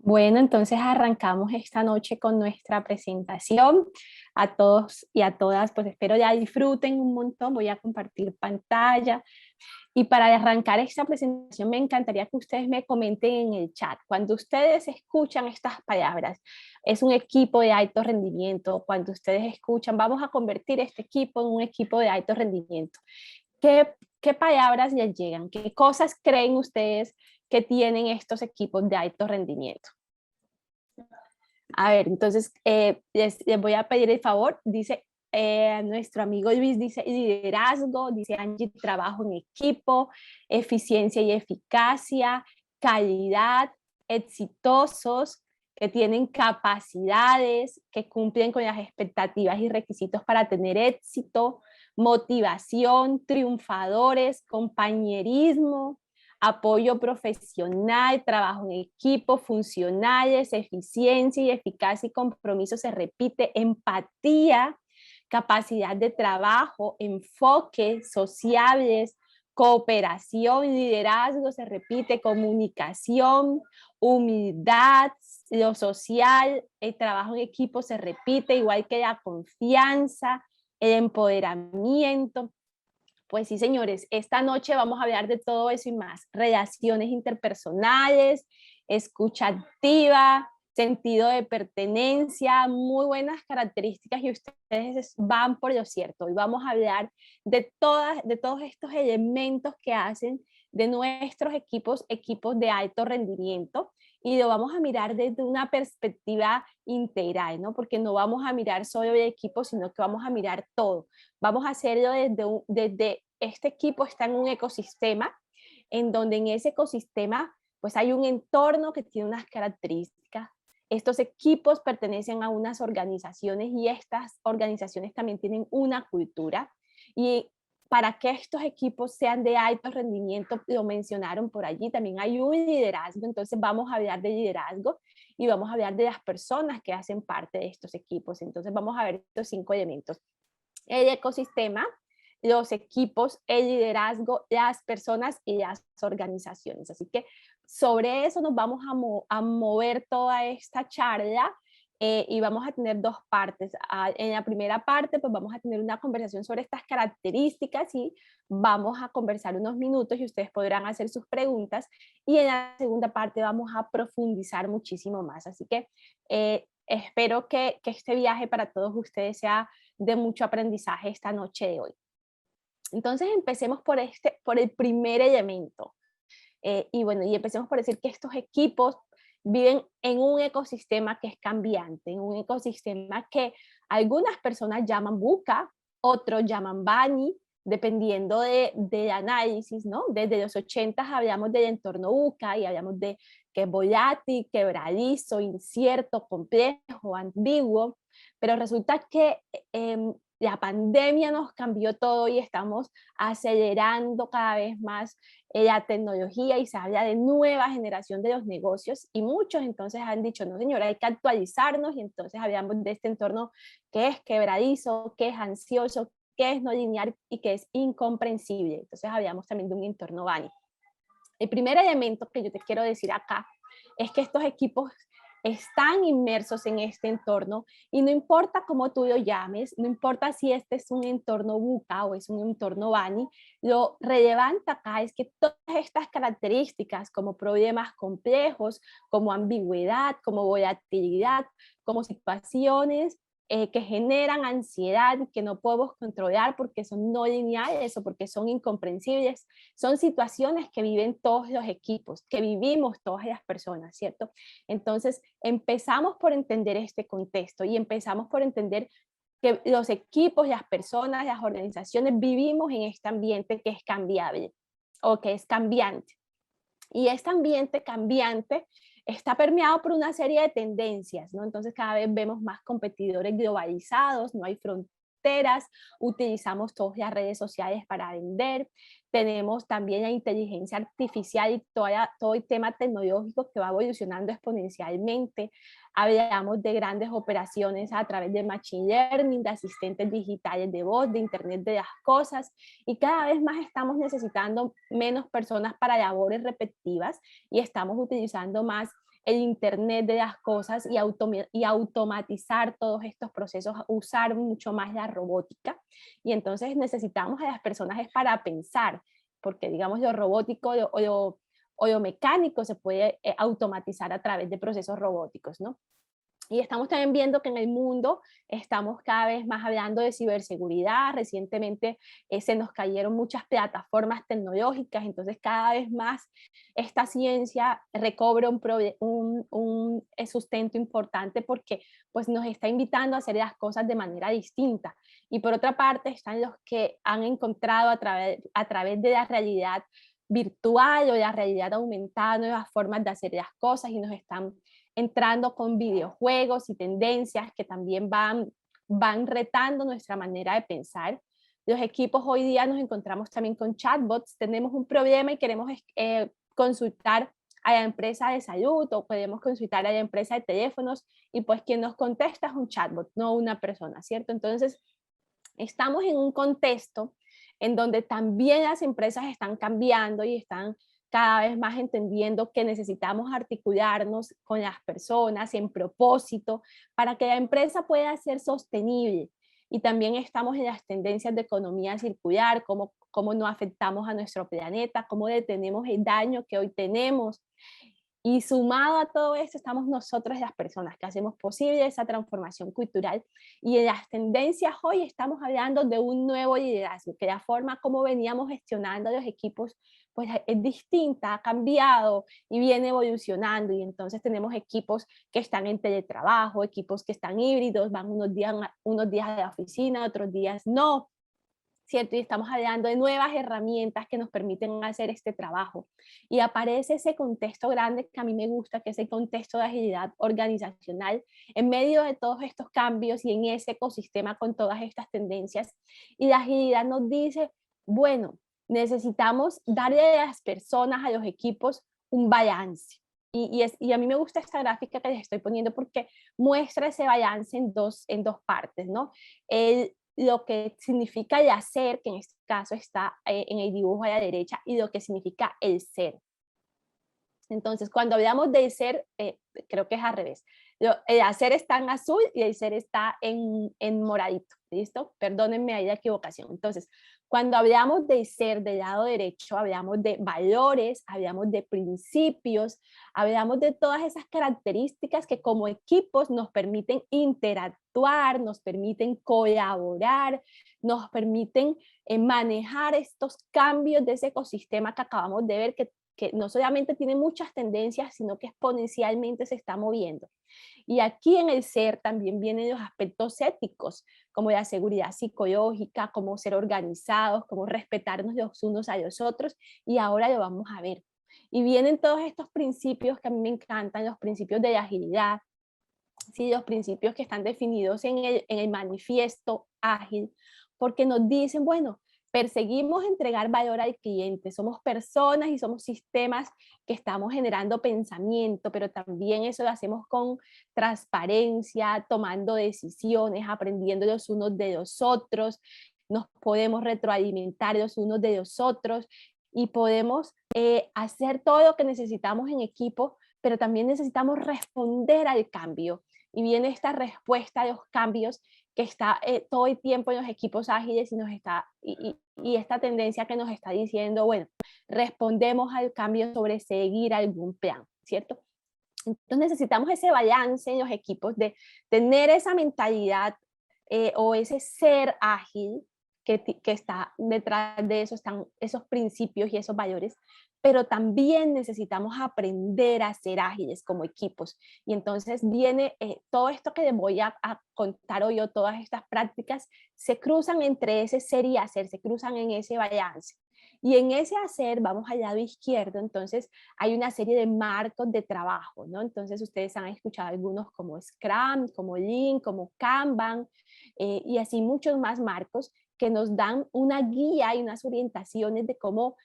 Bueno, entonces arrancamos esta noche con nuestra presentación. A todos y a todas, pues espero ya disfruten un montón. Voy a compartir pantalla. Y para arrancar esta presentación, me encantaría que ustedes me comenten en el chat. Cuando ustedes escuchan estas palabras, es un equipo de alto rendimiento. Cuando ustedes escuchan, vamos a convertir este equipo en un equipo de alto rendimiento. ¿Qué palabras les llegan? ¿Qué cosas creen ustedes que tienen estos equipos de alto rendimiento? A ver, entonces les voy a pedir el favor, dice nuestro amigo Luis, dice liderazgo, dice Angie, trabajo en equipo, eficiencia y eficacia, calidad, exitosos, que tienen capacidades, que cumplen con las expectativas y requisitos para tener éxito, motivación, triunfadores, compañerismo, apoyo profesional, trabajo en equipo, funcionales, eficiencia y eficacia y compromiso se repite, empatía, capacidad de trabajo, enfoque, sociables, cooperación, liderazgo se repite, comunicación, humildad, lo social, el trabajo en equipo se repite, igual que la confianza, el empoderamiento. Pues sí, señores, esta noche vamos a hablar de todo eso y más. Relaciones interpersonales, escucha activa, sentido de pertenencia, muy buenas características y ustedes van por lo cierto. Hoy vamos a hablar de todos estos elementos que hacen de nuestros equipos de alto rendimiento y lo vamos a mirar desde una perspectiva integral, ¿no? Porque no vamos a mirar solo el equipo, sino que vamos a mirar todo. Vamos a hacerlo desde este equipo está en un ecosistema, en donde en ese ecosistema pues hay un entorno que tiene unas características. Estos equipos pertenecen a unas organizaciones y estas organizaciones también tienen una cultura. Y para que estos equipos sean de alto rendimiento, lo mencionaron por allí, también hay un liderazgo, entonces vamos a hablar de liderazgo y vamos a hablar de las personas que hacen parte de estos equipos. Entonces vamos a ver estos 5 elementos. El ecosistema, los equipos, el liderazgo, las personas y las organizaciones. Así que sobre eso nos vamos a mover toda esta charla y vamos a tener dos partes. En la primera parte, pues vamos a tener una conversación sobre estas características y vamos a conversar unos minutos y ustedes podrán hacer sus preguntas. Y en la segunda parte vamos a profundizar muchísimo más. Así que espero que este viaje para todos ustedes sea de mucho aprendizaje esta noche de hoy. Entonces empecemos por el primer elemento. Y bueno, y empecemos por decir que estos equipos viven en un ecosistema que es cambiante, en un ecosistema que algunas personas llaman buca, otros llaman bani, dependiendo del análisis, ¿no? Desde los 80 hablamos del entorno buca y hablamos de que es volátil, quebradizo, incierto, complejo, ambiguo, pero resulta que la pandemia nos cambió todo y estamos acelerando cada vez más la tecnología y se habla de nueva generación de los negocios y muchos entonces han dicho, no señora, hay que actualizarnos y entonces hablamos de este entorno que es quebradizo, que es ansioso, que es no lineal y que es incomprensible. Entonces hablamos también de un entorno BANI. El primer elemento que yo te quiero decir acá es que estos equipos están inmersos en este entorno y no importa cómo tú lo llames, no importa si este es un entorno buca o es un entorno BANI, lo relevante acá es que todas estas características como problemas complejos, como ambigüedad, como volatilidad, como situaciones que generan ansiedad, que no podemos controlar porque son no lineales o porque son incomprensibles, son situaciones que viven todos los equipos, que vivimos todas las personas, ¿cierto? Entonces, empezamos por entender este contexto y empezamos por entender que los equipos, las personas, las organizaciones vivimos en este ambiente que es cambiable o que es cambiante. Y este ambiente cambiante está permeado por una serie de tendencias, ¿no? Entonces cada vez vemos más competidores globalizados, no hay fronteras, utilizamos todas las redes sociales para vender, tenemos también la inteligencia artificial y todo el tema tecnológico que va evolucionando exponencialmente. Hablamos de grandes operaciones a través de machine learning, de asistentes digitales de voz, de internet de las cosas, y cada vez más estamos necesitando menos personas para labores repetitivas y estamos utilizando más el Internet de las cosas y automatizar todos estos procesos, usar mucho más la robótica. Y entonces necesitamos a las personas es para pensar, porque digamos lo robótico o lo mecánico se puede automatizar a través de procesos robóticos, ¿no? Y estamos también viendo que en el mundo estamos cada vez más hablando de ciberseguridad. Recientemente se nos cayeron muchas plataformas tecnológicas, entonces cada vez más esta ciencia recobra un sustento importante porque pues, nos está invitando a hacer las cosas de manera distinta. Y por otra parte están los que han encontrado a través de la realidad virtual o la realidad aumentada nuevas formas de hacer las cosas y nos están entrando con videojuegos y tendencias que también van retando nuestra manera de pensar. Los equipos hoy día nos encontramos también con chatbots, tenemos un problema y queremos consultar a la empresa de salud o podemos consultar a la empresa de teléfonos y pues quien nos contesta es un chatbot, no una persona, ¿cierto? Entonces, estamos en un contexto en donde también las empresas están cambiando y están cada vez más entendiendo que necesitamos articularnos con las personas en propósito para que la empresa pueda ser sostenible. Y también estamos en las tendencias de economía circular, cómo no afectamos a nuestro planeta, cómo detenemos el daño que hoy tenemos. Y sumado a todo esto, estamos nosotros las personas que hacemos posible esa transformación cultural. Y en las tendencias hoy estamos hablando de un nuevo liderazgo, que la forma como veníamos gestionando los equipos pues es distinta, ha cambiado y viene evolucionando. Y entonces tenemos equipos que están en teletrabajo, equipos que están híbridos, van unos días a la oficina, otros días no. ¿Cierto? Y estamos hablando de nuevas herramientas que nos permiten hacer este trabajo. Y aparece ese contexto grande que a mí me gusta, que es el contexto de agilidad organizacional, en medio de todos estos cambios y en ese ecosistema con todas estas tendencias. Y la agilidad nos dice, bueno, necesitamos darle a las personas, a los equipos, un balance. Y a mí me gusta esta gráfica que les estoy poniendo porque muestra ese balance en dos partes, ¿no? Lo que significa el hacer, que en este caso está en el dibujo a la derecha, y lo que significa el ser. Entonces, cuando hablamos del ser, creo que es al revés. El hacer está en azul y el ser está en moradito, ¿listo? Perdónenme ahí la equivocación. Entonces, cuando hablamos del ser del lado derecho, hablamos de valores, hablamos de principios, hablamos de todas esas características que como equipos nos permiten interactuar, nos permiten colaborar, nos permiten manejar estos cambios de ese ecosistema que acabamos de ver, que no solamente tiene muchas tendencias, sino que exponencialmente se está moviendo. Y aquí en el ser también vienen los aspectos éticos, como la seguridad psicológica, cómo ser organizados, cómo respetarnos los unos a los otros, y ahora lo vamos a ver. Y vienen todos estos principios que a mí me encantan, los principios de la agilidad, ¿sí? Los principios que están definidos en el manifiesto ágil, porque nos dicen, bueno, perseguimos entregar valor al cliente, somos personas y somos sistemas que estamos generando pensamiento, pero también eso lo hacemos con transparencia, tomando decisiones, aprendiendo los unos de los otros, nos podemos retroalimentar los unos de los otros y podemos hacer todo lo que necesitamos en equipo, pero también necesitamos responder al cambio. Y viene esta respuesta a los cambios que está todo el tiempo en los equipos ágiles y esta tendencia que nos está diciendo, bueno, respondemos al cambio sobre seguir algún plan, ¿cierto? Entonces necesitamos ese balance en los equipos de tener esa mentalidad o ese ser ágil que está detrás de eso, están esos principios y esos valores, pero también necesitamos aprender a ser ágiles como equipos. Y entonces viene todo esto que les voy a contar hoy, o todas estas prácticas, se cruzan entre ese ser y hacer, se cruzan en ese balance. Y en ese hacer, vamos al lado izquierdo, entonces hay una serie de marcos de trabajo, ¿no? Entonces ustedes han escuchado algunos como Scrum, como Lean, como Kanban, y así muchos más marcos que nos dan una guía y unas orientaciones de cómo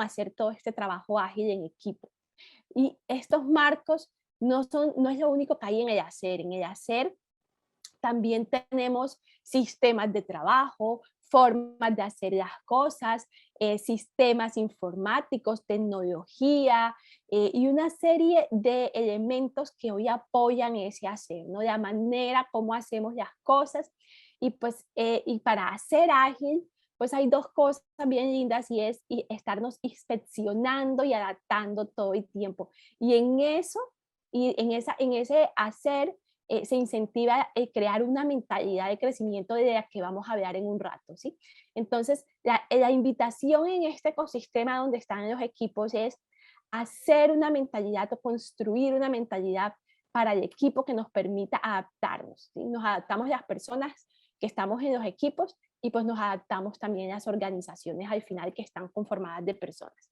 hacer todo este trabajo ágil en equipo. Y estos marcos no es lo único que hay en el hacer. En el hacer también tenemos sistemas de trabajo, formas de hacer las cosas, sistemas informáticos, tecnología y una serie de elementos que hoy apoyan ese hacer, ¿no? La manera como hacemos las cosas y pues y para hacer ágil, pues hay dos cosas bien lindas y estarnos inspeccionando y adaptando todo el tiempo. Y en eso, en ese hacer, se incentiva crear una mentalidad de crecimiento de la que vamos a hablar en un rato, ¿sí? Entonces, la invitación en este ecosistema donde están los equipos es hacer una mentalidad o construir una mentalidad para el equipo que nos permita adaptarnos, ¿sí? Nos adaptamos las personas que estamos en los equipos y pues nos adaptamos también a las organizaciones al final que están conformadas de personas.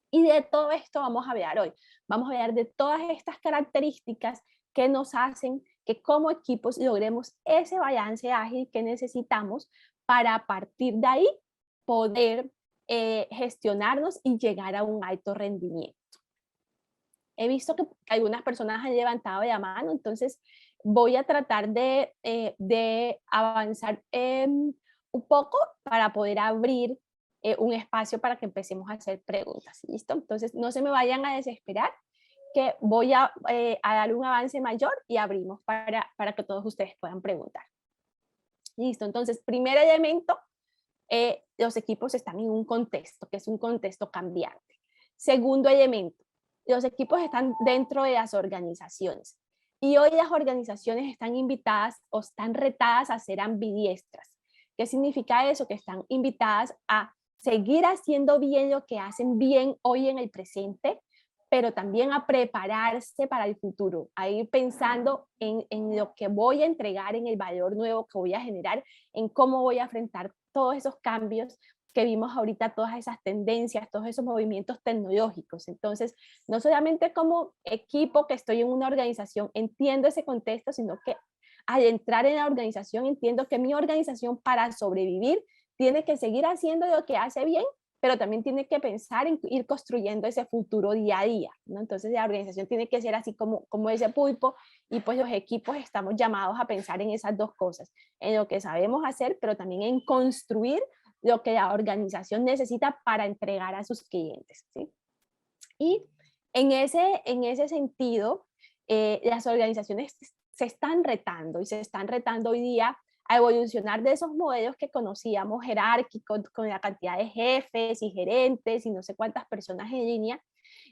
Y de todo esto vamos a hablar hoy. Vamos a hablar de todas estas características que nos hacen que como equipos logremos ese balance ágil que necesitamos para a partir de ahí poder gestionarnos y llegar a un alto rendimiento. He visto que algunas personas han levantado la mano, entonces voy a tratar de avanzar un poco para poder abrir un espacio para que empecemos a hacer preguntas. ¿Listo? Entonces no se me vayan a desesperar, que voy a dar un avance mayor y abrimos para que todos ustedes puedan preguntar. Listo, entonces primer elemento, los equipos están en un contexto, que es un contexto cambiante. Segundo elemento, los equipos están dentro de las organizaciones y hoy las organizaciones están invitadas o están retadas a ser ambidiestras. ¿Qué significa eso? Que están invitadas a seguir haciendo bien lo que hacen bien hoy en el presente, pero también a prepararse para el futuro, a ir pensando en lo que voy a entregar, en el valor nuevo que voy a generar, en cómo voy a enfrentar todos esos cambios que vimos ahorita, todas esas tendencias, todos esos movimientos tecnológicos. Entonces, no solamente como equipo que estoy en una organización entiendo ese contexto, sino que al entrar en la organización entiendo que mi organización para sobrevivir tiene que seguir haciendo lo que hace bien, pero también tiene que pensar en ir construyendo ese futuro día a día, ¿no? Entonces la organización tiene que ser así como ese pulpo y pues los equipos estamos llamados a pensar en esas dos cosas, en lo que sabemos hacer, pero también en construir lo que la organización necesita para entregar a sus clientes, ¿sí? Y en ese sentido, las organizaciones se están retando y se están retando hoy día a evolucionar de esos modelos que conocíamos jerárquicos, con la cantidad de jefes y gerentes y no sé cuántas personas en línea.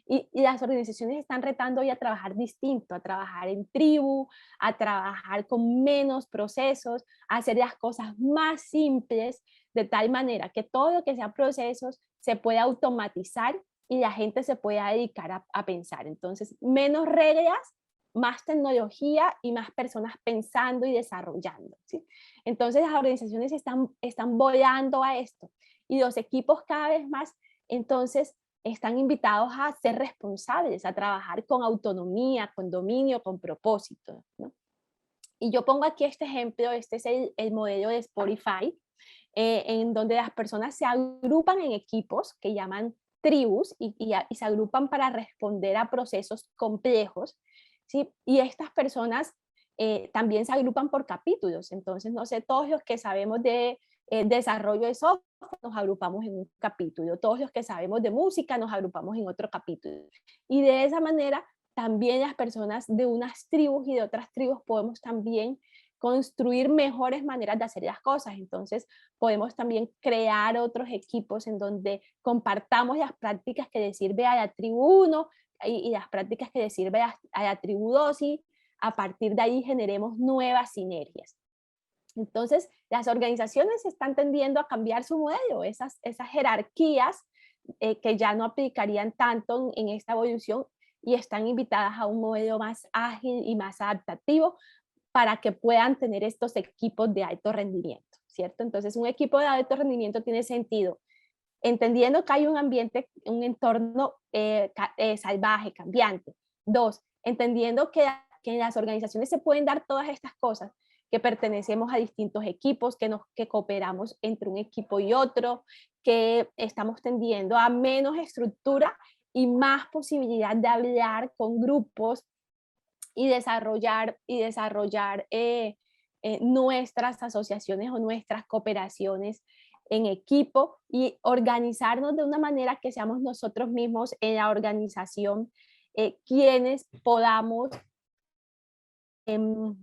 Y las organizaciones están retando hoy a trabajar distinto, a trabajar en tribu, a trabajar con menos procesos, a hacer las cosas más simples, de tal manera que todo lo que sea procesos se pueda automatizar y la gente se pueda dedicar a pensar. Entonces, menos reglas, más tecnología y más personas pensando y desarrollando, ¿sí? Entonces, las organizaciones están volando a esto y los equipos cada vez más, entonces, están invitados a ser responsables, a trabajar con autonomía, con dominio, con propósito, ¿no? Y yo pongo aquí este ejemplo, este es el modelo de Spotify, en donde las personas se agrupan en equipos que llaman tribus y se agrupan para responder a procesos complejos, ¿sí? Y estas personas también se agrupan por capítulos, entonces no sé, todos los que sabemos de desarrollo de software nos agrupamos en un capítulo, todos los que sabemos de música nos agrupamos en otro capítulo. Y de esa manera también las personas de unas tribus y de otras tribus podemos también construir mejores maneras de hacer las cosas. Entonces, podemos también crear otros equipos en donde compartamos las prácticas que le sirve a la tribu 1 y las prácticas que le sirve a la tribu 2 y a partir de ahí generemos nuevas sinergias. Entonces, las organizaciones están tendiendo a cambiar su modelo, esas jerarquías que ya no aplicarían tanto en esta evolución y están invitadas a un modelo más ágil y más adaptativo para que puedan tener estos equipos de alto rendimiento, ¿cierto? Entonces, un equipo de alto rendimiento tiene sentido, entendiendo que hay un ambiente, un entorno salvaje, cambiante. Dos, entendiendo que en las organizaciones se pueden dar todas estas cosas, que pertenecemos a distintos equipos, que cooperamos entre un equipo y otro, que estamos tendiendo a menos estructura y más posibilidad de hablar con grupos y desarrollar nuestras asociaciones o nuestras cooperaciones en equipo y organizarnos de una manera que seamos nosotros mismos en la organización quienes podamos em,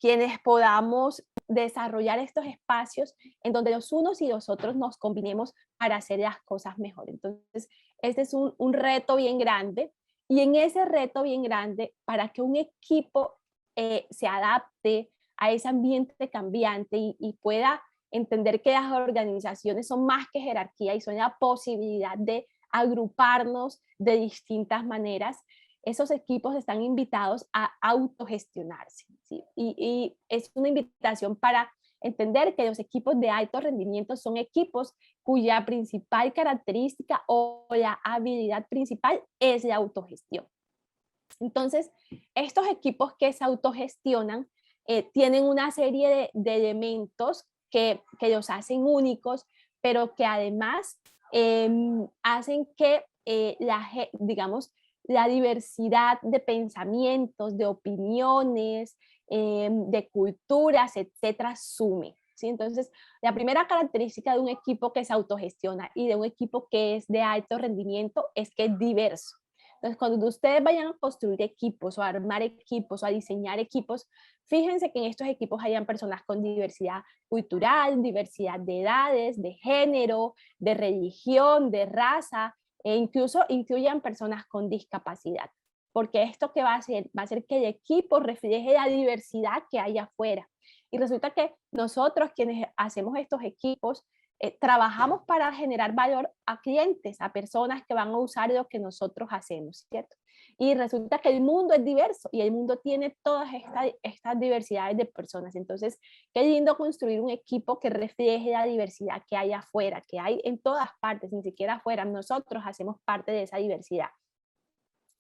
quienes podamos desarrollar estos espacios en donde los unos y los otros nos combinemos para hacer las cosas mejor. Entonces, este es un reto bien grande y en ese reto bien grande, para que un equipo se adapte a ese ambiente cambiante y pueda entender que las organizaciones son más que jerarquía y son la posibilidad de agruparnos de distintas maneras, esos equipos están invitados a autogestionarse, ¿sí? Y es una invitación para entender que los equipos de alto rendimiento son equipos cuya principal característica o la habilidad principal es la autogestión. Entonces, estos equipos que se autogestionan tienen una serie de elementos que los hacen únicos, pero que además hacen que digamos, la diversidad de pensamientos, de opiniones, de culturas, etcétera, sume. ¿Sí? Entonces, la primera característica de un equipo que se autogestiona y de un equipo que es de alto rendimiento es que es diverso. Entonces, cuando ustedes vayan a construir equipos o a armar equipos o a diseñar equipos, fíjense que en estos equipos hayan personas con diversidad cultural, diversidad de edades, de género, de religión, de raza, e incluso incluyan personas con discapacidad, porque esto que va a hacer que el equipo refleje la diversidad que hay afuera. Y resulta que nosotros quienes hacemos estos equipos, trabajamos para generar valor a clientes, a personas que van a usar lo que nosotros hacemos, ¿cierto? Y resulta que el mundo es diverso y el mundo tiene todas estas diversidades de personas. Entonces, qué lindo construir un equipo que refleje la diversidad que hay afuera, que hay en todas partes, ni siquiera afuera. Nosotros hacemos parte de esa diversidad.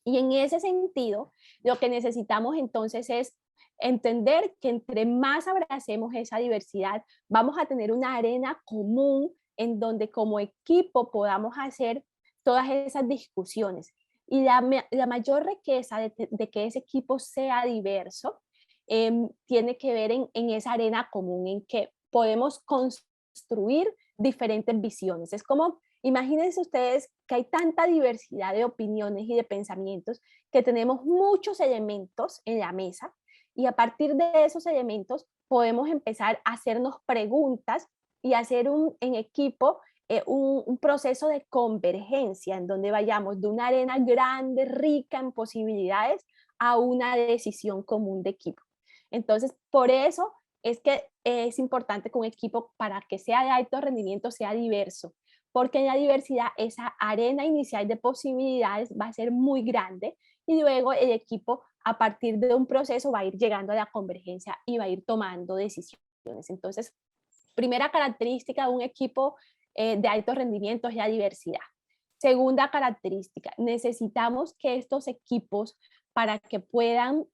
Y en ese sentido, lo que necesitamos entonces es entender que entre más abracemos esa diversidad, vamos a tener una arena común en donde como equipo podamos hacer todas esas discusiones. Y la mayor riqueza de que ese equipo sea diverso tiene que ver en esa arena común, en que podemos construir diferentes visiones. Es como, imagínense ustedes que hay tanta diversidad de opiniones y de pensamientos que tenemos muchos elementos en la mesa y a partir de esos elementos podemos empezar a hacernos preguntas y hacer en equipo un proceso de convergencia en donde vayamos de una arena grande, rica en posibilidades, a una decisión común de equipo. Entonces, por eso es que es importante que un equipo, para que sea de alto rendimiento, sea diverso, porque en la diversidad esa arena inicial de posibilidades va a ser muy grande y luego el equipo a partir de un proceso va a ir llegando a la convergencia y va a ir tomando decisiones. Entonces, primera característica de un equipo de alto rendimiento es la diversidad. Segunda característica, necesitamos que estos equipos, para que puedan,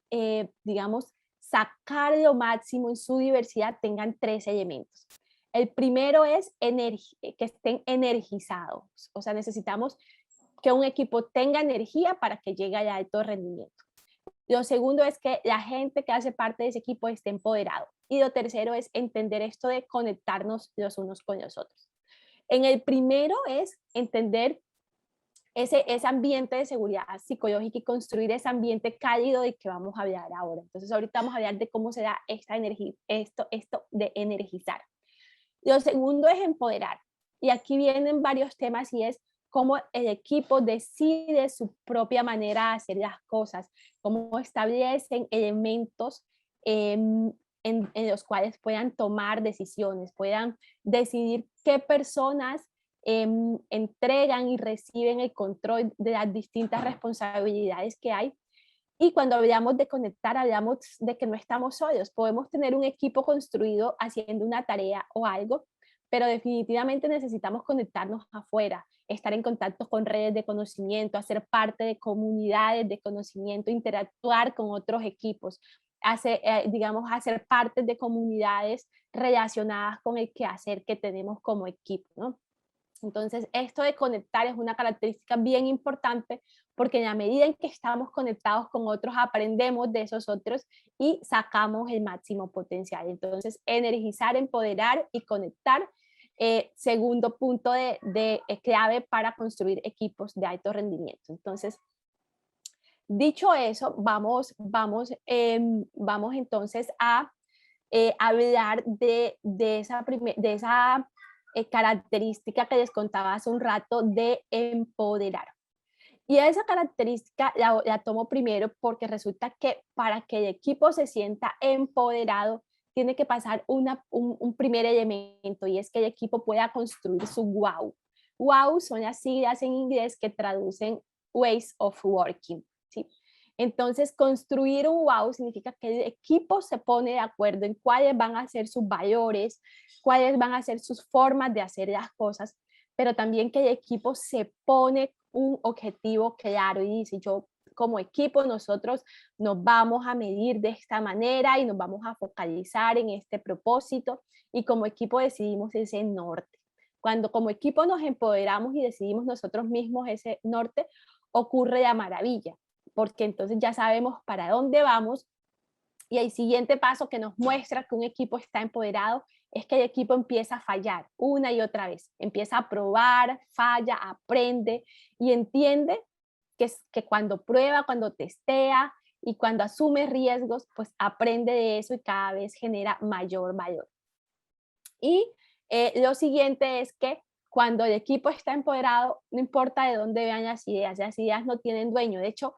digamos, sacar lo máximo en su diversidad, tengan tres elementos. El primero es que estén energizados, o sea, necesitamos que un equipo tenga energía para que llegue al alto rendimiento. Lo segundo es que la gente que hace parte de ese equipo esté empoderado. Y lo tercero es entender esto de conectarnos los unos con los otros. En el primero es entender ese ambiente de seguridad psicológica y construir ese ambiente cálido de que vamos a hablar ahora. Entonces ahorita vamos a hablar de cómo se da esta energía, esto de energizar. Lo segundo es empoderar. Y aquí vienen varios temas y es cómo el equipo decide su propia manera de hacer las cosas, cómo establecen elementos en los cuales puedan tomar decisiones, puedan decidir qué personas entregan y reciben el control de las distintas responsabilidades que hay. Y cuando hablamos de conectar, hablamos de que no estamos solos. Podemos tener un equipo construido haciendo una tarea o algo, pero definitivamente necesitamos conectarnos afuera, estar en contacto con redes de conocimiento, hacer parte de comunidades de conocimiento, interactuar con otros equipos, digamos, hacer parte de comunidades relacionadas con el quehacer que tenemos como equipo, ¿no? Entonces, esto de conectar es una característica bien importante porque en la medida en que estamos conectados con otros, aprendemos de esos otros y sacamos el máximo potencial. Entonces, energizar, empoderar y conectar. Segundo punto de clave para construir equipos de alto rendimiento. Entonces, dicho eso, vamos entonces a hablar de esa característica que les contaba hace un rato de empoderar. Y esa característica la tomo primero porque resulta que para que el equipo se sienta empoderado, tiene que pasar un primer elemento, y es que el equipo pueda construir su wow. Wow son las siglas en inglés que traducen ways of working, ¿sí? Entonces, construir un wow significa que el equipo se pone de acuerdo en cuáles van a ser sus valores, cuáles van a ser sus formas de hacer las cosas, pero también que el equipo se pone un objetivo claro y dice: yo como equipo nosotros nos vamos a medir de esta manera y nos vamos a focalizar en este propósito, y como equipo decidimos ese norte. Cuando como equipo nos empoderamos y decidimos nosotros mismos ese norte, ocurre la maravilla, porque entonces ya sabemos para dónde vamos. Y el siguiente paso que nos muestra que un equipo está empoderado es que el equipo empieza a fallar una y otra vez, empieza a probar, falla, aprende y entiende que cuando prueba, cuando testea y cuando asume riesgos, pues aprende de eso y cada vez genera mayor valor. Y lo siguiente es que cuando el equipo está empoderado, no importa de dónde vean las ideas no tienen dueño. De hecho,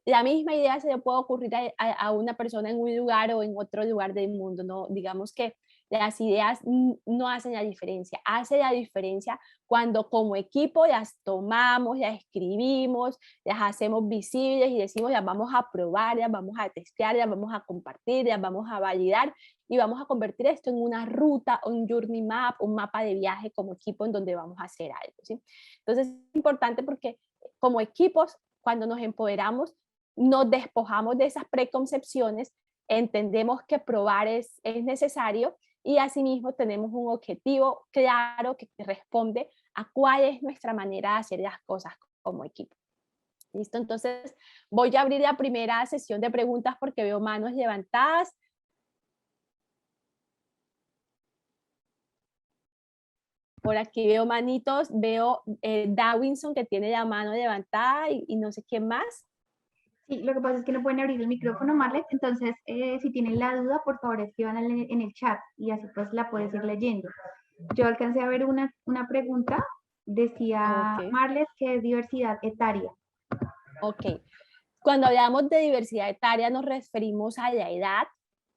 la misma idea se le puede ocurrir a una persona en un lugar o en otro lugar del mundo, ¿no? Digamos que las ideas no hacen la diferencia. Hace la diferencia cuando como equipo las tomamos, las escribimos, las hacemos visibles y decimos: las vamos a probar, las vamos a testear, las vamos a compartir, las vamos a validar, y vamos a convertir esto en una ruta, un journey map, un mapa de viaje como equipo en donde vamos a hacer algo, ¿sí? Entonces es importante porque como equipos, cuando nos empoderamos, nos despojamos de esas preconcepciones, entendemos que probar es necesario, y asimismo tenemos un objetivo claro que responde a cuál es nuestra manera de hacer las cosas como equipo. ¿Listo? Entonces voy a abrir la primera sesión de preguntas porque veo manos levantadas. Por aquí veo manitos, veo Dawinson que tiene la mano levantada y no sé quién más. Sí, lo que pasa es que no pueden abrir el micrófono, Marlet, entonces si tienen la duda, por favor escriban en el chat y así pues la puedes ir leyendo. Yo alcancé a ver una pregunta, decía Ok, Marlet que es diversidad etaria. ok. Cuando hablamos de diversidad etaria nos referimos a la edad,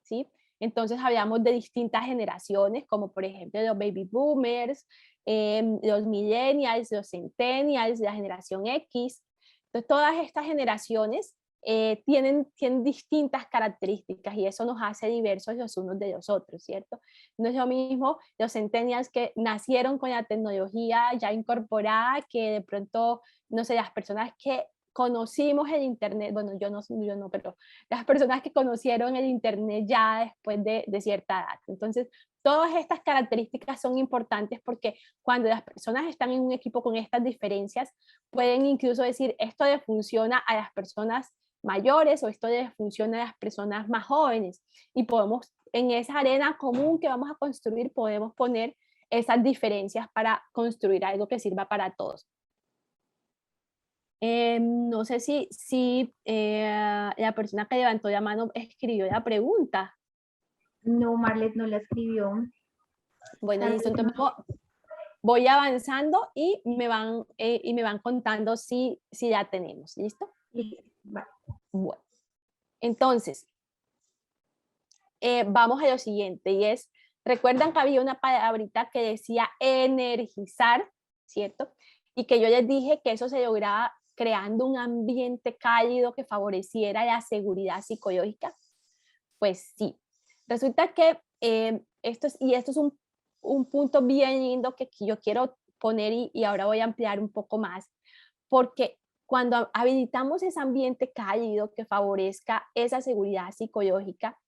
¿sí? Entonces hablamos de distintas generaciones, como por ejemplo los baby boomers, los millennials, los centennials, la generación X. Entonces todas estas generaciones tienen distintas características y eso nos hace diversos los unos de los otros, ¿cierto? No es lo mismo los centennials que nacieron con la tecnología ya incorporada, que de pronto, no sé, las personas que conocimos el Internet, bueno, yo no, pero las personas que conocieron el Internet ya después de cierta edad. Entonces, todas estas características son importantes porque cuando las personas están en un equipo con estas diferencias, pueden incluso decir: esto le funciona a las personas mayores o esto les funciona a las personas más jóvenes, y podemos, en esa arena común que vamos a construir, podemos poner esas diferencias para construir algo que sirva para todos. No sé si la persona que levantó la mano escribió la pregunta. No, Marlet no la escribió. Bueno, Tal listo, vez no. entonces voy avanzando y me van contando si ya tenemos. ¿Listo? Vale. Bueno, entonces, vamos a lo siguiente, y es: recuerdan que había una palabrita que decía energizar, ¿cierto? Y que yo les dije que eso se lograba creando un ambiente cálido que favoreciera la seguridad psicológica. Pues sí, resulta que esto es un punto bien lindo que yo quiero poner, y ahora voy a ampliar un poco más, porque cuando habilitamos ese ambiente cálido que favorezca esa seguridad psicológica,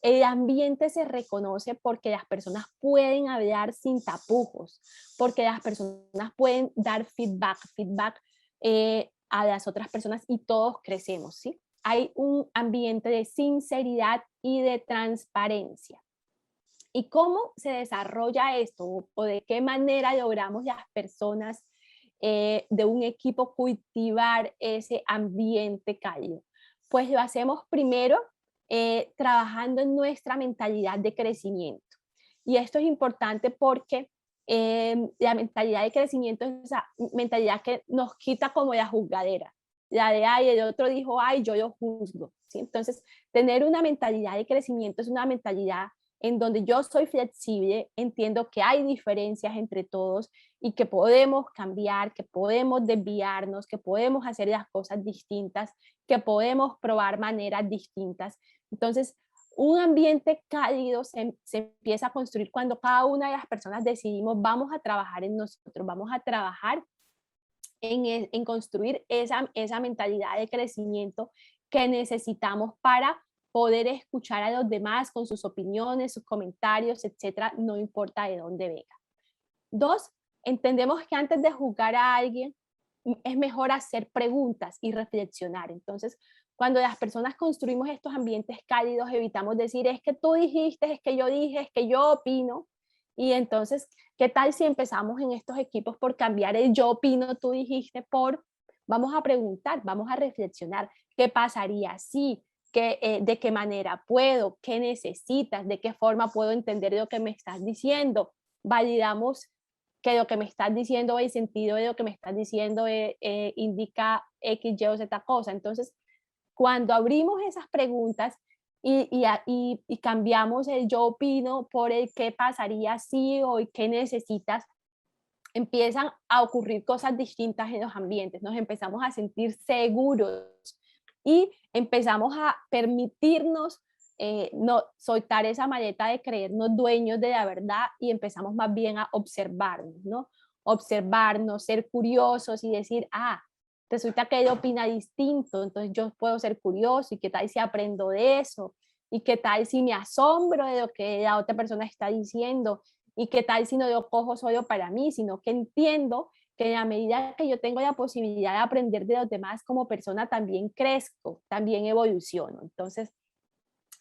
el ambiente se reconoce porque las personas pueden hablar sin tapujos, porque las personas pueden dar feedback a las otras personas y todos crecemos, ¿sí? Hay un ambiente de sinceridad y de transparencia. ¿Y cómo se desarrolla esto? ¿O de qué manera logramos las personas de un equipo cultivar ese ambiente cálido? Pues lo hacemos primero trabajando en nuestra mentalidad de crecimiento. Y esto es importante porque la mentalidad de crecimiento es esa mentalidad que nos quita como la juzgadera. La de, ay, el otro dijo, ay, yo lo juzgo. ¿Sí? Entonces, tener una mentalidad de crecimiento es una mentalidad en donde yo soy flexible, entiendo que hay diferencias entre todos y que podemos cambiar, que podemos desviarnos, que podemos hacer las cosas distintas, que podemos probar maneras distintas. Entonces, un ambiente cálido se empieza a construir cuando cada una de las personas decidimos, vamos a trabajar en nosotros, vamos a trabajar en construir esa mentalidad de crecimiento que necesitamos para poder escuchar a los demás con sus opiniones, sus comentarios, etcétera, no importa de dónde venga. 2, entendemos que antes de juzgar a alguien es mejor hacer preguntas y reflexionar. Entonces, cuando las personas construimos estos ambientes cálidos, evitamos decir, es que tú dijiste, es que yo dije, es que yo opino. Y entonces, ¿qué tal si empezamos en estos equipos por cambiar el yo opino, tú dijiste, por vamos a preguntar, vamos a reflexionar, ¿qué pasaría si? ¿De qué manera puedo? ¿Qué necesitas? ¿De qué forma puedo entender lo que me estás diciendo? Validamos que lo que me estás diciendo, el sentido de lo que me estás diciendo indica X, Y o Z cosa. Entonces, cuando abrimos esas preguntas y cambiamos el yo opino por el qué pasaría si o qué necesitas, empiezan a ocurrir cosas distintas en los ambientes, nos empezamos a sentir seguros y empezamos a permitirnos no soltar esa maleta de creernos dueños de la verdad y empezamos más bien a observarnos, ¿no? Observarnos, ser curiosos y decir, ah, resulta que él opina distinto, entonces yo puedo ser curioso y qué tal si aprendo de eso y qué tal si me asombro de lo que la otra persona está diciendo y qué tal si no lo cojo solo para mí, sino que entiendo que en la medida que yo tengo la posibilidad de aprender de los demás como persona, también crezco, también evoluciono. Entonces,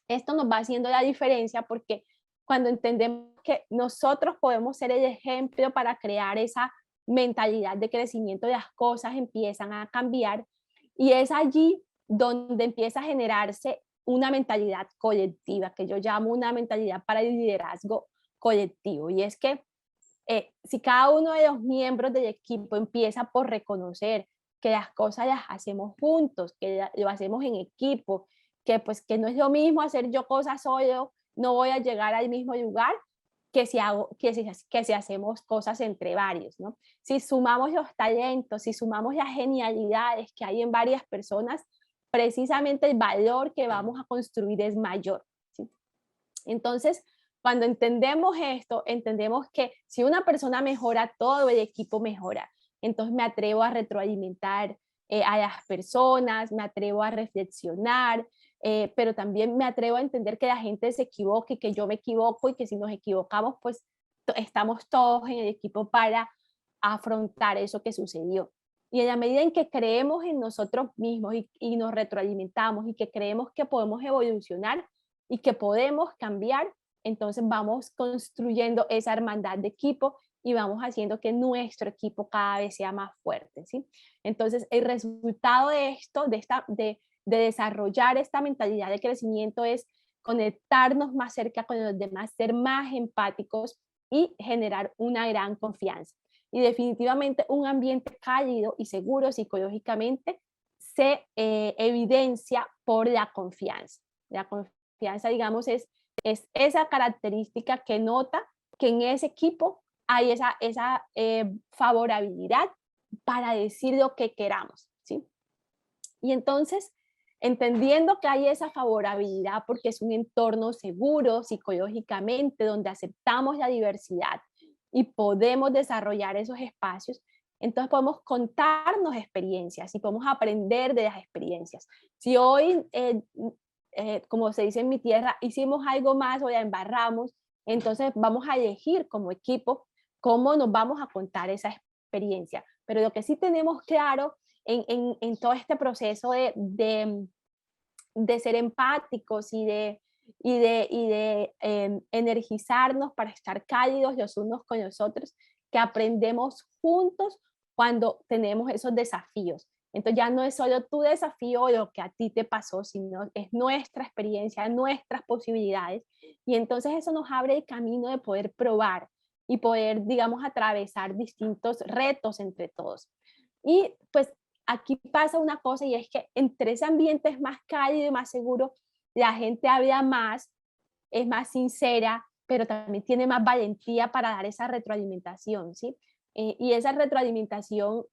esto nos va haciendo la diferencia porque cuando entendemos que nosotros podemos ser el ejemplo para crear esa mentalidad de crecimiento, las cosas empiezan a cambiar y es allí donde empieza a generarse una mentalidad colectiva, que yo llamo una mentalidad para el liderazgo colectivo. Y es que si cada uno de los miembros del equipo empieza por reconocer que las cosas las hacemos juntos, que lo hacemos en equipo, que pues que no es lo mismo hacer yo cosas solo, no voy a llegar al mismo lugar que si hacemos cosas entre varios, ¿no? Si sumamos los talentos, si sumamos las genialidades que hay en varias personas, precisamente el valor que vamos a construir es mayor, ¿sí? Entonces, cuando entendemos esto, entendemos que si una persona mejora, todo el equipo mejora. Entonces me atrevo a retroalimentar a las personas, me atrevo a reflexionar, pero también me atrevo a entender que la gente se equivoque, que yo me equivoco y que si nos equivocamos, pues estamos todos en el equipo para afrontar eso que sucedió. Y en la medida en que creemos en nosotros mismos y nos retroalimentamos y que creemos que podemos evolucionar y que podemos cambiar, entonces vamos construyendo esa hermandad de equipo y vamos haciendo que nuestro equipo cada vez sea más fuerte, ¿sí? Entonces, el resultado de esto, de desarrollar esta mentalidad de crecimiento es conectarnos más cerca con los demás, ser más empáticos y generar una gran confianza. Y definitivamente un ambiente cálido y seguro psicológicamente se evidencia por la confianza. La confianza, digamos, es esa característica que nota que en ese equipo hay esa favorabilidad para decir lo que queramos, ¿sí? Y entonces, entendiendo que hay esa favorabilidad porque es un entorno seguro psicológicamente, donde aceptamos la diversidad y podemos desarrollar esos espacios, entonces podemos contarnos experiencias y podemos aprender de las experiencias. Si hoy, como se dice en mi tierra, hicimos algo más o la embarramos, entonces vamos a elegir como equipo cómo nos vamos a contar esa experiencia. Pero lo que sí tenemos claro en todo este proceso de ser empáticos y de energizarnos para estar cálidos los unos con los otros, que aprendemos juntos cuando tenemos esos desafíos. Entonces ya no es solo tu desafío o lo que a ti te pasó, sino es nuestra experiencia, nuestras posibilidades. Y entonces eso nos abre el camino de poder probar y poder, digamos, atravesar distintos retos entre todos. Y pues aquí pasa una cosa, y es que entre ese ambiente es más cálido y más seguro, la gente habla más, es más sincera, pero también tiene más valentía para dar esa retroalimentación, ¿sí? Y esa retroalimentación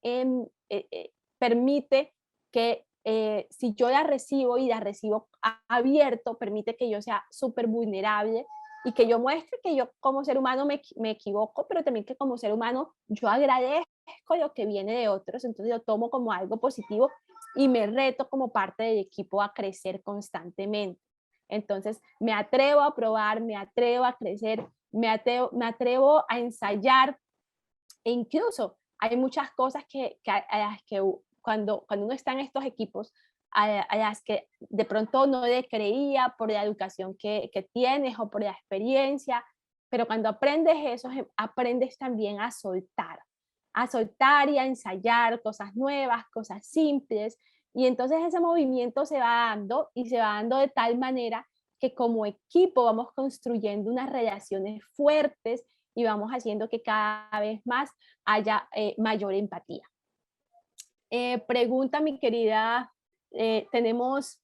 permite que si yo la recibo y la recibo abierto, permite que yo sea súper vulnerable y que yo muestre que yo como ser humano me equivoco, pero también que como ser humano yo agradezco lo que viene de otros, entonces yo tomo como algo positivo y me reto como parte del equipo a crecer constantemente. Entonces me atrevo a probar, me atrevo a crecer, me atrevo a ensayar, e incluso hay muchas cosas a las que cuando uno está en estos equipos, a las que de pronto no le creía por la educación que tienes o por la experiencia, pero cuando aprendes eso, aprendes también a soltar y a ensayar cosas nuevas, cosas simples, y entonces ese movimiento se va dando y se va dando de tal manera que como equipo vamos construyendo unas relaciones fuertes y vamos haciendo que cada vez más haya mayor empatía. Pregunta mi querida, tenemos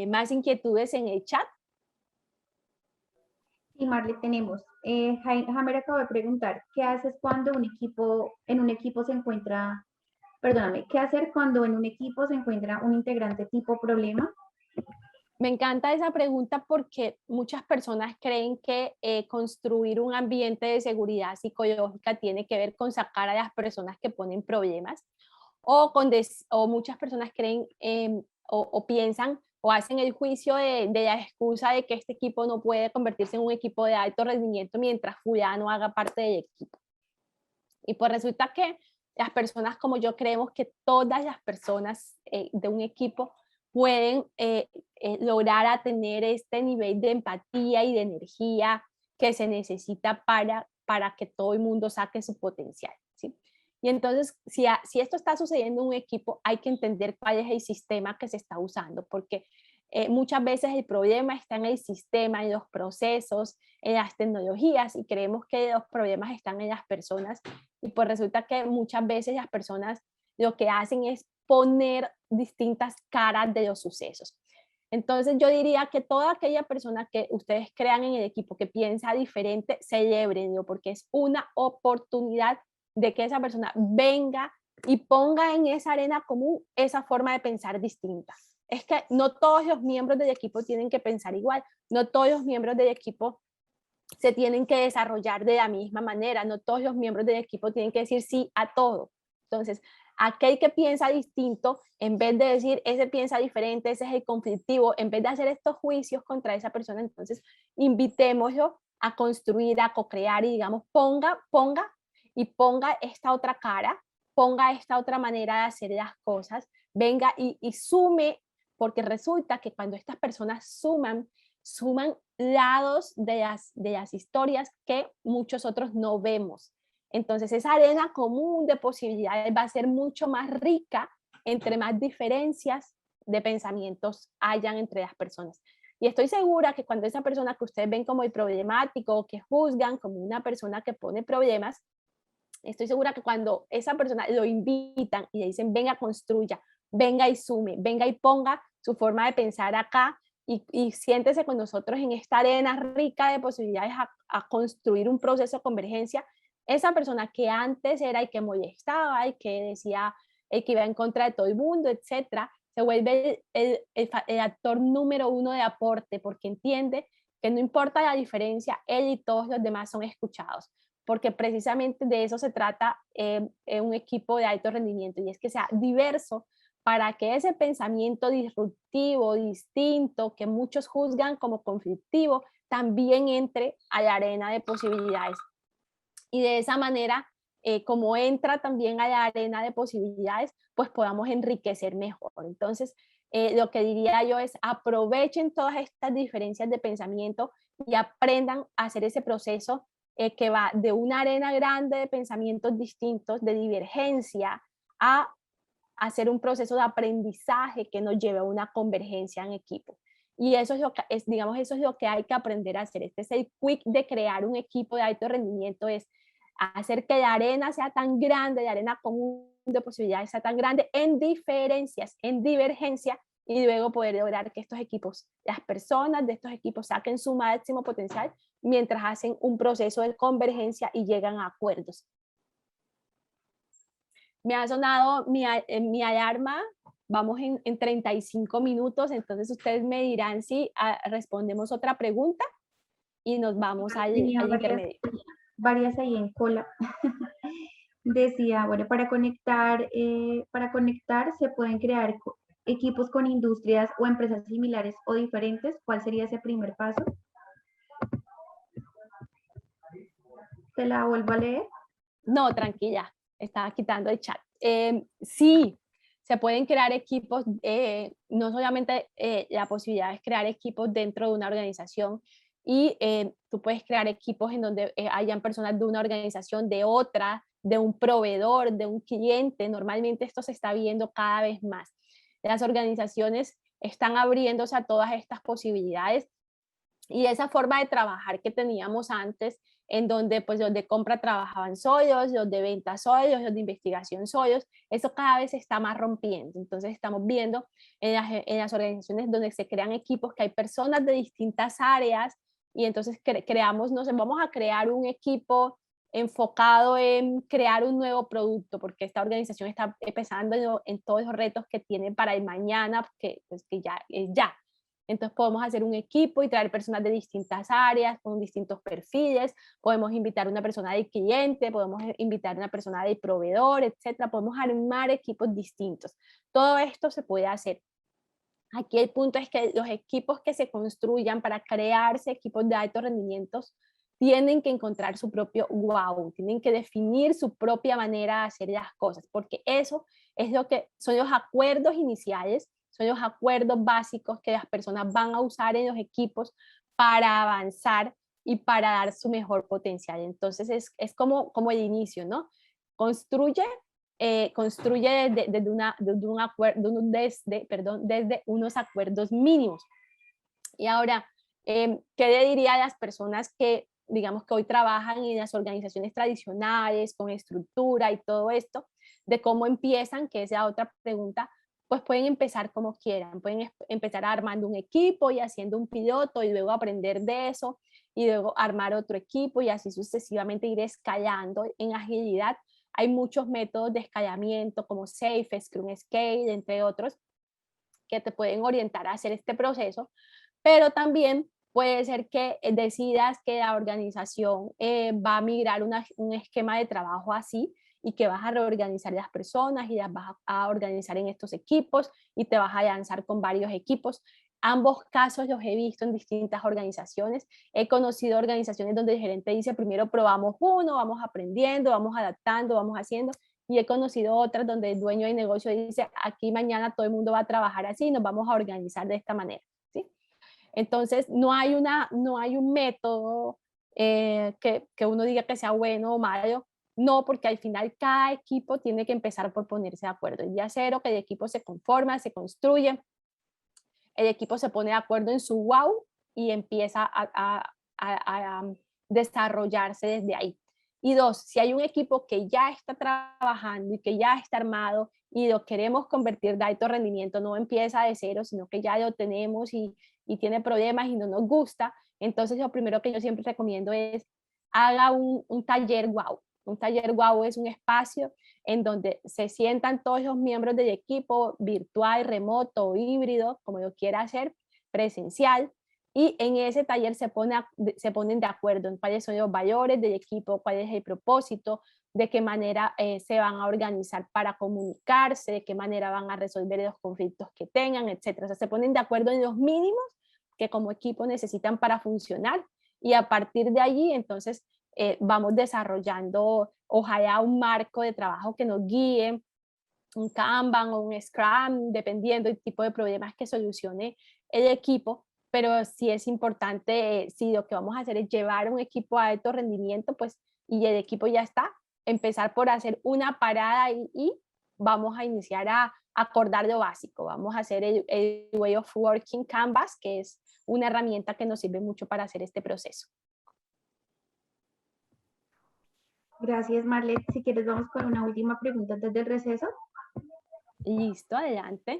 más inquietudes en el chat. Sí, Marle, tenemos. Hammer acabó de preguntar, ¿qué haces cuando en un equipo se encuentra, perdóname, qué hacer cuando en un equipo se encuentra un integrante tipo problema? Me encanta esa pregunta porque muchas personas creen que construir un ambiente de seguridad psicológica tiene que ver con sacar a las personas que ponen problemas, o muchas personas creen o piensan o hacen el juicio de la excusa de que este equipo no puede convertirse en un equipo de alto rendimiento mientras fulano haga parte del equipo. Y pues resulta que las personas como yo creemos que todas las personas de un equipo pueden lograr a tener este nivel de empatía y de energía que se necesita para que todo el mundo saque su potencial, ¿sí? Y entonces, si esto está sucediendo en un equipo, hay que entender cuál es el sistema que se está usando, porque muchas veces el problema está en el sistema, en los procesos, en las tecnologías, y creemos que los problemas están en las personas, y pues resulta que muchas veces las personas lo que hacen es poner distintas caras de los sucesos. Entonces yo diría que toda aquella persona que ustedes crean en el equipo que piensa diferente, celebrenlo, porque es una oportunidad de que esa persona venga y ponga en esa arena común esa forma de pensar distinta. Es que no todos los miembros del equipo tienen que pensar igual, no todos los miembros del equipo se tienen que desarrollar de la misma manera, no todos los miembros del equipo tienen que decir sí a todo. Entonces, aquel que piensa distinto, en vez de decir ese piensa diferente, ese es el conflictivo, en vez de hacer estos juicios contra esa persona, entonces invitémoslo a construir, a co-crear y digamos, ponga esta otra cara, ponga esta otra manera de hacer las cosas, venga y sume, porque resulta que cuando estas personas suman lados de las historias que muchos otros no vemos. Entonces esa arena común de posibilidades va a ser mucho más rica entre más diferencias de pensamientos hayan entre las personas. Y estoy segura que cuando esa persona que ustedes ven como el problemático o que juzgan como una persona que pone problemas, estoy segura que cuando esa persona lo invitan y le dicen, venga, construya, venga y sume, venga y ponga su forma de pensar acá y siéntese con nosotros en esta arena rica de posibilidades a construir un proceso de convergencia, esa persona que antes era el que molestaba, el que decía, el que iba en contra de todo el mundo, etcétera, se vuelve el actor número uno de aporte porque entiende que no importa la diferencia, él y todos los demás son escuchados, porque precisamente de eso se trata un equipo de alto rendimiento, y es que sea diverso para que ese pensamiento disruptivo, distinto, que muchos juzgan como conflictivo, también entre a la arena de posibilidades. Y de esa manera como entra también a la arena de posibilidades, pues podamos enriquecer mejor. Entonces, lo que diría yo es aprovechen todas estas diferencias de pensamiento y aprendan a hacer ese proceso que va de una arena grande de pensamientos distintos, de divergencia, a hacer un proceso de aprendizaje que nos lleve a una convergencia en equipo. Y eso es lo que, digamos, eso es lo que hay que aprender a hacer. Este es el quick de crear un equipo de alto rendimiento, es hacer que la arena sea tan grande, la arena común de posibilidades sea tan grande en diferencias, en divergencia, y luego poder lograr que estos equipos, las personas de estos equipos saquen su máximo potencial mientras hacen un proceso de convergencia y llegan a acuerdos. Me ha sonado mi alarma, vamos en 35 minutos, entonces ustedes me dirán si respondemos otra pregunta y nos vamos al intermedio. Varias ahí en cola. Decía, bueno, para conectar se pueden crear equipos con industrias o empresas similares o diferentes. ¿Cuál sería ese primer paso? ¿Te la vuelvo a leer? No, tranquila, estaba quitando el chat. Sí, se pueden crear equipos, no solamente la posibilidad es crear equipos dentro de una organización, y tú puedes crear equipos en donde hayan personas de una organización, de otra, de un proveedor, de un cliente. Normalmente esto se está viendo cada vez más. Las organizaciones están abriéndose a todas estas posibilidades, y esa forma de trabajar que teníamos antes, en donde pues los de compra trabajaban solos, los de venta solos, los de investigación solos, eso cada vez se está más rompiendo. Entonces estamos viendo en las organizaciones donde se crean equipos que hay personas de distintas áreas, y entonces creamos, no sé, vamos a crear un equipo enfocado en crear un nuevo producto, porque esta organización está pensando en todos los retos que tiene para el mañana, que, pues, que ya es ya. Entonces podemos hacer un equipo y traer personas de distintas áreas, con distintos perfiles, podemos invitar a una persona de cliente, podemos invitar a una persona de proveedor, etcétera. Podemos armar equipos distintos. Todo esto se puede hacer. Aquí el punto es que los equipos que se construyan para crearse equipos de altos rendimientos tienen que encontrar su propio wow, tienen que definir su propia manera de hacer las cosas, porque eso es lo que son los acuerdos iniciales, son los acuerdos básicos que las personas van a usar en los equipos para avanzar y para dar su mejor potencial. Entonces es como el inicio, ¿no? Construye desde unos acuerdos mínimos. Y ahora, ¿qué le diría a las personas que, digamos, que hoy trabajan en las organizaciones tradicionales, con estructura y todo esto, de cómo empiezan, que es la otra pregunta? Pues pueden empezar como quieran, pueden empezar armando un equipo y haciendo un piloto y luego aprender de eso y luego armar otro equipo y así sucesivamente ir escalando. En agilidad hay muchos métodos de escalamiento como SAFe, Scrum Scale, entre otros, que te pueden orientar a hacer este proceso, pero también puede ser que decidas que la organización va a migrar un esquema de trabajo así, y que vas a reorganizar las personas y las vas a organizar en estos equipos y te vas a lanzar con varios equipos. Ambos casos los he visto en distintas organizaciones. He conocido organizaciones donde el gerente dice, primero probamos uno, vamos aprendiendo, vamos adaptando, vamos haciendo. Y he conocido otras donde el dueño de negocio dice, aquí mañana todo el mundo va a trabajar así, nos vamos a organizar de esta manera. ¿Sí? Entonces, no hay un método que uno diga que sea bueno o malo. No, porque al final cada equipo tiene que empezar por ponerse de acuerdo. El día cero que el equipo se conforma, se construye, el equipo se pone de acuerdo en su wow y empieza a desarrollarse desde ahí. Y dos, si hay un equipo que ya está trabajando y que ya está armado y lo queremos convertir de alto rendimiento, no empieza de cero, sino que ya lo tenemos y tiene problemas y no nos gusta, entonces lo primero que yo siempre recomiendo es haga un taller wow. Un taller wow es un espacio en donde se sientan todos los miembros del equipo, virtual, remoto o híbrido, como lo quiera hacer, presencial, y en ese taller se ponen de acuerdo en cuáles son los valores del equipo, cuál es el propósito, de qué manera se van a organizar para comunicarse, de qué manera van a resolver los conflictos que tengan, etc. O sea, se ponen de acuerdo en los mínimos que como equipo necesitan para funcionar, y a partir de allí entonces vamos desarrollando ojalá un marco de trabajo que nos guíe, un Kanban o un Scrum, dependiendo del tipo de problemas que solucione el equipo, pero sí es importante, si lo que vamos a hacer es llevar un equipo a alto rendimiento, pues, y el equipo ya está, empezar por hacer una parada y vamos a iniciar a acordar lo básico, vamos a hacer el Way of Working Canvas, que es una herramienta que nos sirve mucho para hacer este proceso. Gracias, Marlet. Si quieres, vamos con una última pregunta antes del receso. Listo, adelante.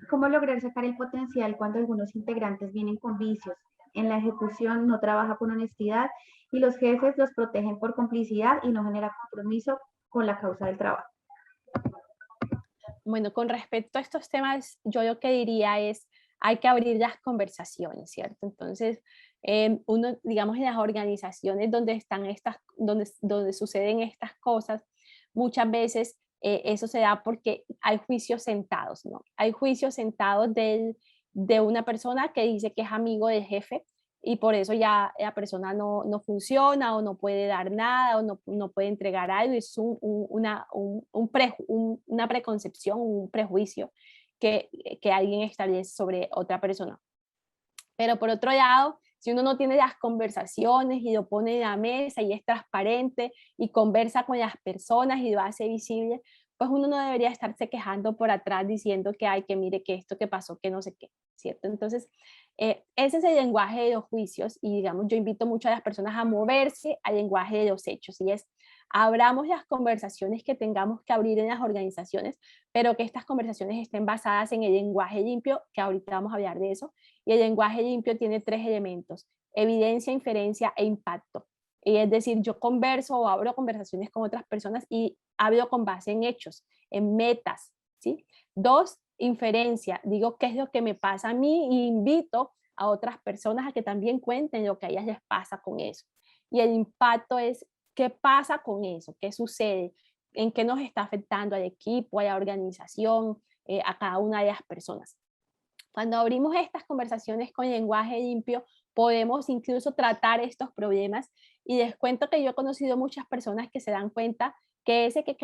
¿Cómo lograr sacar el potencial cuando algunos integrantes vienen con vicios? En la ejecución no trabaja con honestidad y los jefes los protegen por complicidad y no genera compromiso con la causa del trabajo. Bueno, con respecto a estos temas, yo lo que diría es, hay que abrir las conversaciones, ¿cierto? Entonces, uno, digamos, en las organizaciones donde están donde suceden estas cosas, muchas veces eso se da porque hay juicios sentados, ¿no? Hay juicios sentados de una persona que dice que es amigo del jefe y por eso ya la persona no funciona o no puede dar nada o no puede entregar algo. Es una preconcepción, un prejuicio que alguien establece sobre otra persona. Pero por otro lado, si uno no tiene las conversaciones y lo pone en la mesa y es transparente y conversa con las personas y lo hace visible, pues uno no debería estarse quejando por atrás diciendo que hay que mire que esto que pasó, que no sé qué, ¿cierto? Entonces, ese es el lenguaje de los juicios y digamos, yo invito mucho a las personas a moverse al lenguaje de los hechos y es, abramos las conversaciones que tengamos que abrir en las organizaciones, pero que estas conversaciones estén basadas en el lenguaje limpio, que ahorita vamos a hablar de eso, y el lenguaje limpio tiene 3 elementos: evidencia, inferencia e impacto. Y es decir, yo converso o abro conversaciones con otras personas y hablo con base en hechos, en metas, ¿sí? 2, inferencia. Digo qué es lo que me pasa a mí y invito a otras personas a que también cuenten lo que a ellas les pasa con eso. Y el impacto es qué pasa con eso, qué sucede, en qué nos está afectando al equipo, a la organización, a cada una de las personas. Cuando abrimos estas conversaciones con lenguaje limpio, podemos incluso tratar estos problemas y les cuento que yo he conocido muchas personas que se dan cuenta que ese que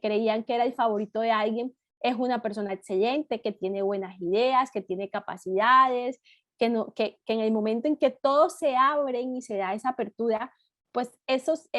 creían que era el favorito de alguien es una persona excelente, que tiene buenas ideas, que tiene capacidades, que en el momento en que todos se abren y se da esa apertura, pues esas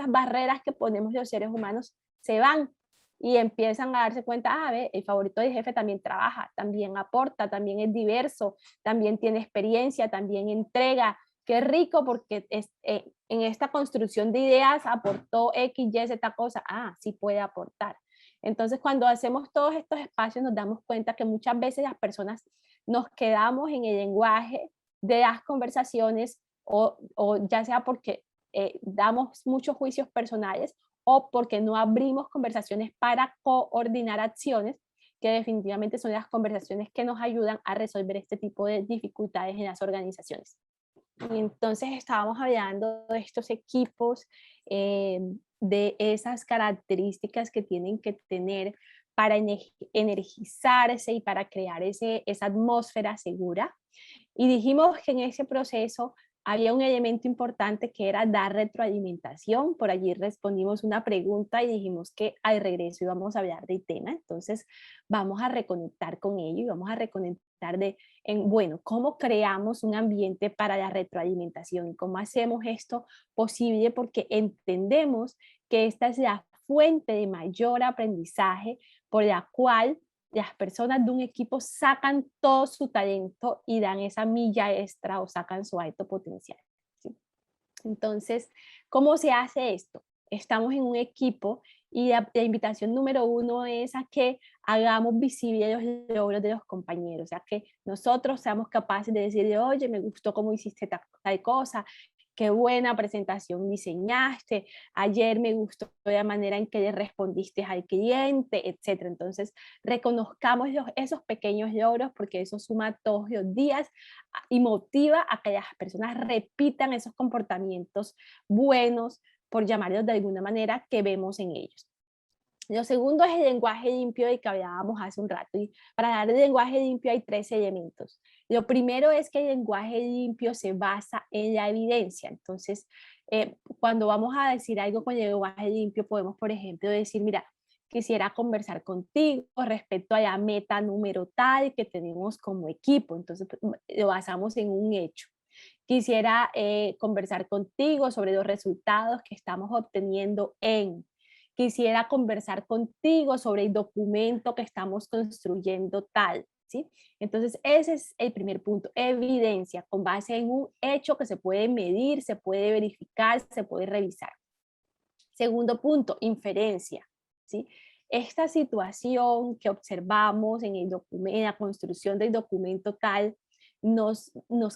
barreras que ponemos los seres humanos se van y empiezan a darse cuenta, ah, ve, el favorito del jefe también trabaja, también aporta, también es diverso, también tiene experiencia, también entrega. Qué rico porque en esta construcción de ideas aportó X, Y, Z cosa. Ah, sí puede aportar. Entonces, cuando hacemos todos estos espacios, nos damos cuenta que muchas veces las personas nos quedamos en el lenguaje de las conversaciones o ya sea porque damos muchos juicios personales o porque no abrimos conversaciones para coordinar acciones, que definitivamente son las conversaciones que nos ayudan a resolver este tipo de dificultades en las organizaciones. Y entonces estábamos hablando de estos equipos, de esas características que tienen que tener para energizarse y para crear esa atmósfera segura. Y dijimos que en ese proceso había un elemento importante que era dar retroalimentación. Por allí respondimos una pregunta y dijimos que al regreso íbamos a hablar del tema. Entonces vamos a reconectar con ello y vamos a reconectar bueno, cómo creamos un ambiente para la retroalimentación y cómo hacemos esto posible porque entendemos que esta es la fuente de mayor aprendizaje por la cual las personas de un equipo sacan todo su talento y dan esa milla extra o sacan su alto potencial, ¿sí? Entonces, ¿cómo se hace esto? Estamos en un equipo y la invitación número 1 es a que hagamos visibles los logros de los compañeros, o sea, que nosotros seamos capaces de decirle, oye, me gustó cómo hiciste tal cosa, qué buena presentación diseñaste, ayer me gustó la manera en que le respondiste al cliente, etc. Entonces, reconozcamos esos pequeños logros porque eso suma todos los días y motiva a que las personas repitan esos comportamientos buenos, por llamarlos de alguna manera, que vemos en ellos. Lo segundo es el lenguaje limpio del que hablábamos hace un rato. Y para dar el lenguaje limpio hay 3 elementos. Lo primero es que el lenguaje limpio se basa en la evidencia. Entonces, cuando vamos a decir algo con el lenguaje limpio, podemos, por ejemplo, decir, mira, quisiera conversar contigo respecto a la meta número tal que tenemos como equipo. Entonces, lo basamos en un hecho. Quisiera conversar contigo sobre los resultados que estamos obteniendo en. Quisiera conversar contigo sobre el documento que estamos construyendo tal, ¿sí? Entonces, ese es el primer punto, evidencia, con base en un hecho que se puede medir, se puede verificar, se puede revisar. Segundo punto, inferencia, ¿sí? Esta situación que observamos en el documento, en la construcción del documento tal, nos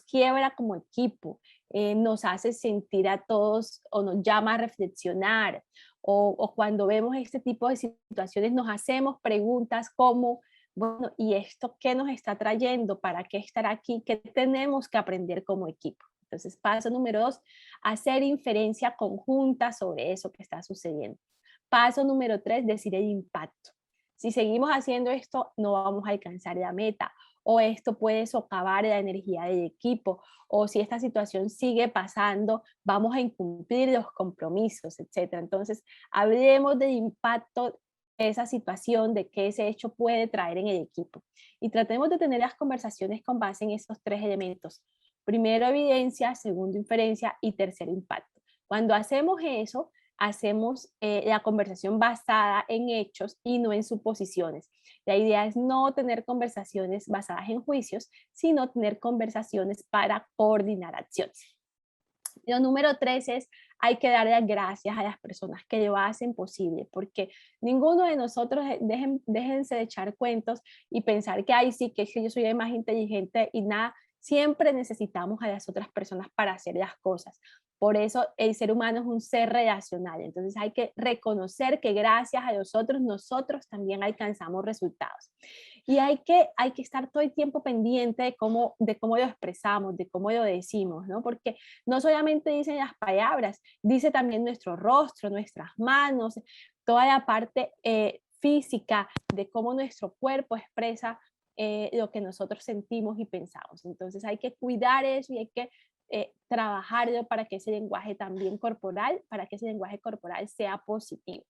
quiebra como equipo, nos hace sentir a todos o nos llama a reflexionar, o cuando vemos este tipo de situaciones nos hacemos preguntas como, bueno, ¿y esto qué nos está trayendo? ¿Para qué estar aquí? ¿Qué tenemos que aprender como equipo? Entonces, paso número 2, hacer inferencia conjunta sobre eso que está sucediendo. Paso número 3, decir el impacto. Si seguimos haciendo esto, no vamos a alcanzar la meta, o esto puede socavar la energía del equipo, o si esta situación sigue pasando, vamos a incumplir los compromisos, etc. Entonces, hablemos del impacto de esa situación, de qué ese hecho puede traer en el equipo. Y tratemos de tener las conversaciones con base en esos 3 elementos. Primero, evidencia, segundo, inferencia y tercero, impacto. Cuando hacemos eso, hacemos la conversación basada en hechos y no en suposiciones. La idea es no tener conversaciones basadas en juicios, sino tener conversaciones para coordinar acciones. Lo número 3 es, hay que dar las gracias a las personas que lo hacen posible, porque ninguno de nosotros, déjense de echar cuentos y pensar que, ay, sí, que yo soy el más inteligente y nada, siempre necesitamos a las otras personas para hacer las cosas. Por eso el ser humano es un ser relacional. Entonces hay que reconocer que gracias a los otros, nosotros también alcanzamos resultados. Y hay que estar todo el tiempo pendiente de cómo lo expresamos, de cómo lo decimos, ¿no? Porque no solamente dicen las palabras, dice también nuestro rostro, nuestras manos, toda la parte física de cómo nuestro cuerpo expresa lo que nosotros sentimos y pensamos. Entonces hay que cuidar eso y hay que trabajarlo para que ese lenguaje también corporal, para que ese lenguaje corporal sea positivo.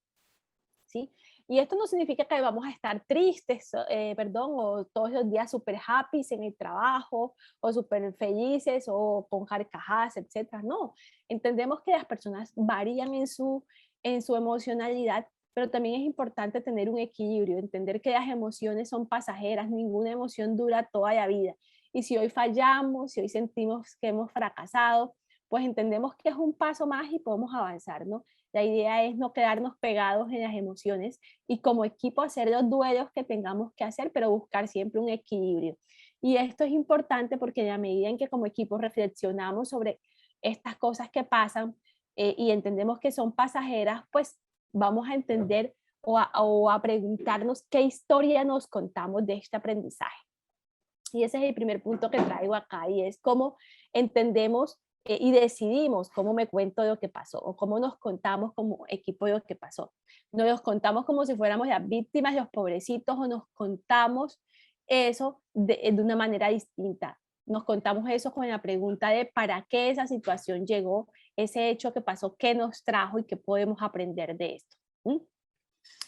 ¿Sí? Y esto no significa que vamos a estar tristes, perdón, o todos los días súper happy en el trabajo, o súper felices, o con carcajadas, etcétera. No, entendemos que las personas varían en su emocionalidad, pero también es importante tener un equilibrio, entender que las emociones son pasajeras, ninguna emoción dura toda la vida. Y si hoy fallamos, si hoy sentimos que hemos fracasado, pues entendemos que es un paso más y podemos avanzar, ¿no? La idea es no quedarnos pegados en las emociones y como equipo hacer los duelos que tengamos que hacer, pero buscar siempre un equilibrio. Y esto es importante porque en la medida en que como equipo reflexionamos sobre estas cosas que pasan y entendemos que son pasajeras, pues vamos a entender o a preguntarnos qué historia nos contamos de este aprendizaje. Y ese es el primer punto que traigo acá y es cómo entendemos y decidimos cómo me cuento lo que pasó o cómo nos contamos como equipo de lo que pasó. No nos contamos como si fuéramos las víctimas, los pobrecitos, o nos contamos eso de una manera distinta. Nos contamos eso con la pregunta de para qué esa situación llegó, ese hecho que pasó, qué nos trajo y qué podemos aprender de esto. ¿Mm?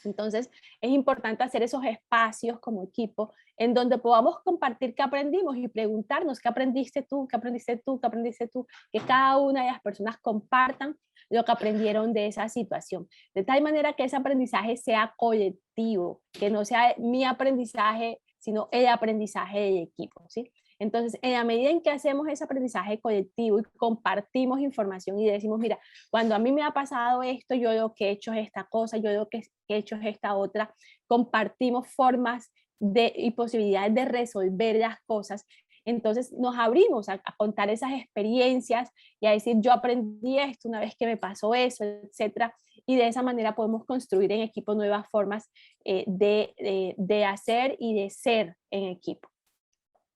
Entonces, es importante hacer esos espacios como equipo en donde podamos compartir qué aprendimos y preguntarnos qué aprendiste tú, qué aprendiste tú, qué aprendiste tú, que cada una de las personas compartan lo que aprendieron de esa situación, de tal manera que ese aprendizaje sea colectivo, que no sea mi aprendizaje, sino el aprendizaje del equipo, ¿sí? Entonces, en la medida en que hacemos ese aprendizaje colectivo y compartimos información y decimos, mira, cuando a mí me ha pasado esto, yo lo que he hecho es esta cosa, yo lo que he hecho es esta otra, compartimos formas y posibilidades de resolver las cosas. Entonces nos abrimos a contar esas experiencias y a decir, yo aprendí esto una vez que me pasó eso, etcétera. Y de esa manera podemos construir en equipo nuevas formas de hacer y de ser en equipo.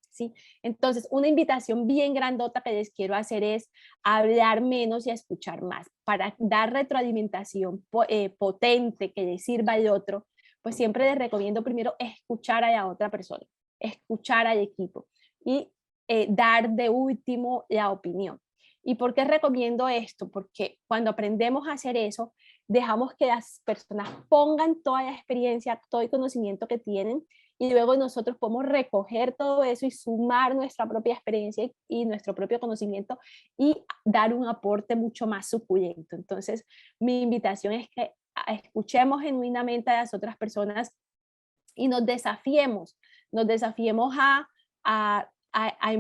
¿Sí? Entonces, una invitación bien grandota que les quiero hacer es hablar menos y escuchar más. Para dar retroalimentación potente que le sirva al otro, pues siempre les recomiendo primero escuchar a la otra persona, escuchar al equipo. Y dar de último la opinión. ¿Y por qué recomiendo esto? Porque cuando aprendemos a hacer eso, dejamos que las personas pongan toda la experiencia, todo el conocimiento que tienen, y luego nosotros podemos recoger todo eso y sumar nuestra propia experiencia y nuestro propio conocimiento y dar un aporte mucho más suculento. Entonces, mi invitación es que escuchemos genuinamente a las otras personas y nos desafiemos en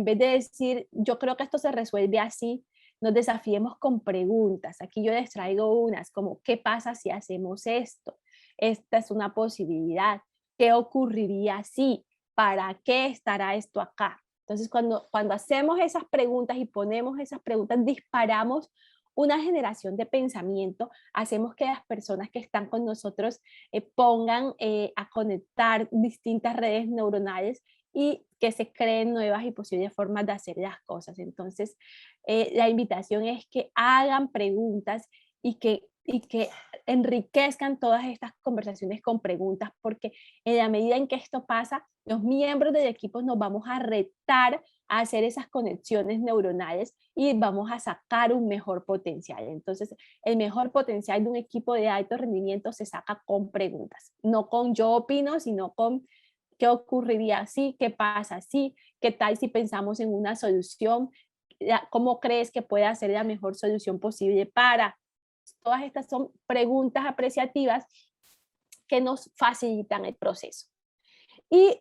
vez de decir, yo creo que esto se resuelve así, nos desafiemos con preguntas. Aquí yo les traigo unas, como, ¿qué pasa si hacemos esto? Esta es una posibilidad. ¿Qué ocurriría si? ¿Para qué estará esto acá? Entonces, cuando hacemos esas preguntas y ponemos esas preguntas, disparamos una generación de pensamiento, hacemos que las personas que están con nosotros pongan a conectar distintas redes neuronales y que se creen nuevas y posibles formas de hacer las cosas. Entonces, la invitación es que hagan preguntas y que enriquezcan todas estas conversaciones con preguntas, porque en la medida en que esto pasa, los miembros del equipo nos vamos a retar a hacer esas conexiones neuronales y vamos a sacar un mejor potencial. Entonces, el mejor potencial de un equipo de alto rendimiento se saca con preguntas, no con yo opino, sino con qué ocurriría así, qué pasa así, qué tal si pensamos en una solución, cómo crees que puede ser la mejor solución posible para. Todas estas son preguntas apreciativas que nos facilitan el proceso. Y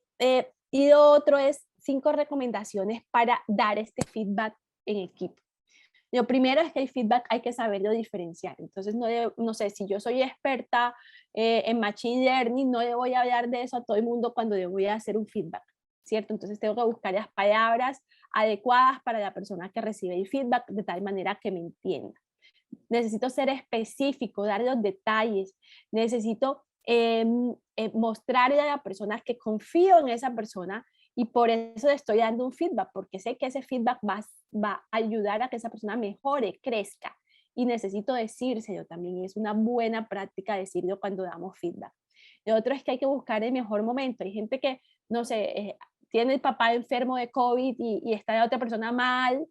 lo otro es 5 recomendaciones para dar este feedback en equipo. Lo primero es que el feedback hay que saberlo diferenciar. Entonces, no sé, si yo soy experta en Machine Learning, no le voy a hablar de eso a todo el mundo cuando le voy a hacer un feedback, ¿cierto? Entonces, tengo que buscar las palabras adecuadas para la persona que recibe el feedback de tal manera que me entienda. Necesito ser específico, dar los detalles, necesito mostrarle a la persona que confío en esa persona y por eso le estoy dando un feedback, porque sé que ese feedback va a ayudar a que esa persona mejore, crezca, y necesito decírselo también. Es una buena práctica decirlo cuando damos feedback. Lo otro es que hay que buscar el mejor momento. Hay gente que, no sé, tiene el papá enfermo de COVID y está la otra persona mal,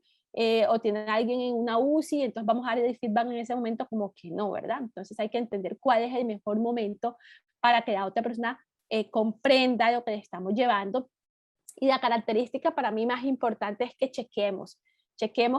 o tiene a alguien en una UCI, entonces vamos a dar el feedback en ese momento, como que no, ¿verdad? Entonces hay que entender cuál es el mejor momento para que la otra persona comprenda lo que le estamos llevando. Y la característica para mí más importante es que chequemos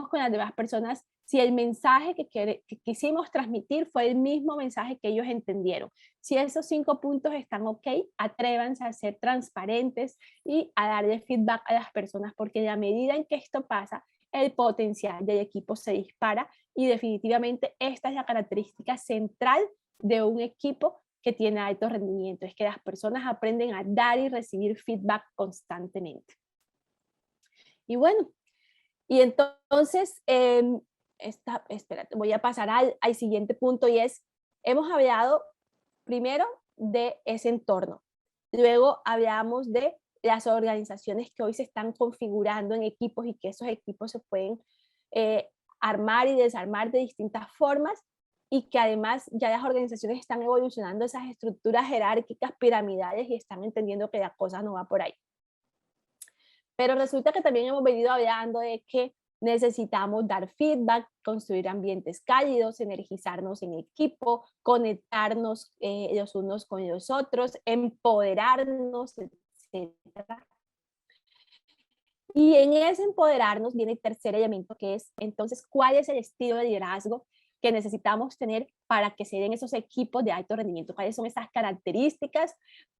con las demás personas si el mensaje que quisimos transmitir fue el mismo mensaje que ellos entendieron. Si esos 5 puntos están ok, atrévanse a ser transparentes y a darle feedback a las personas, porque en la medida en que esto pasa, el potencial del equipo se dispara y definitivamente esta es la característica central de un equipo que tiene alto rendimiento, es que las personas aprenden a dar y recibir feedback constantemente. Y bueno, y entonces, espérate, voy a pasar al siguiente punto y es, hemos hablado primero de ese entorno, luego hablamos de las organizaciones que hoy se están configurando en equipos y que esos equipos se pueden armar y desarmar de distintas formas y que además ya las organizaciones están evolucionando esas estructuras jerárquicas piramidales y están entendiendo que la cosa no va por ahí. Pero resulta que también hemos venido hablando de que necesitamos dar feedback, construir ambientes cálidos, energizarnos en equipo, conectarnos los unos con los otros, empoderarnos, etc. Y en ese empoderarnos viene el tercer elemento, que es entonces cuál es el estilo de liderazgo que necesitamos tener para que se den esos equipos de alto rendimiento, cuáles son esas características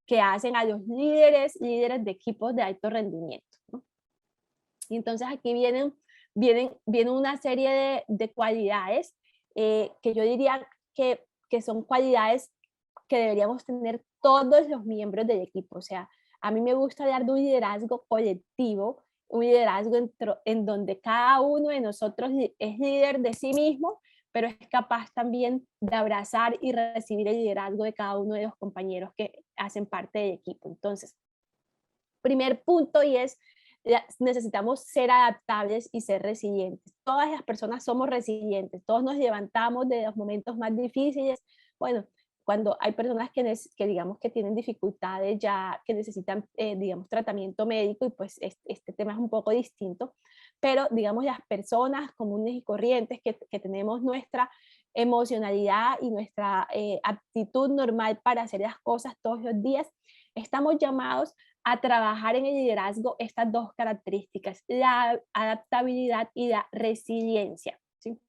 que hacen a los líderes de equipos de alto rendimiento, ¿no? Y entonces aquí vienen una serie de cualidades que yo diría que son cualidades que deberíamos tener todos los miembros del equipo. O sea, a mí me gusta hablar de un liderazgo colectivo, un liderazgo en donde cada uno de nosotros es líder de sí mismo, pero es capaz también de abrazar y recibir el liderazgo de cada uno de los compañeros que hacen parte del equipo. Entonces, primer punto y es, necesitamos ser adaptables y ser resilientes. Todas las personas somos resilientes, todos nos levantamos de los momentos más difíciles. Bueno, cuando hay personas que digamos que tienen dificultades ya, que necesitan, digamos, tratamiento médico, y pues este tema es un poco distinto, pero digamos las personas comunes y corrientes que tenemos nuestra emocionalidad y nuestra aptitud normal para hacer las cosas todos los días, estamos llamados a trabajar en el liderazgo estas dos características, la adaptabilidad y la resiliencia, ¿sí?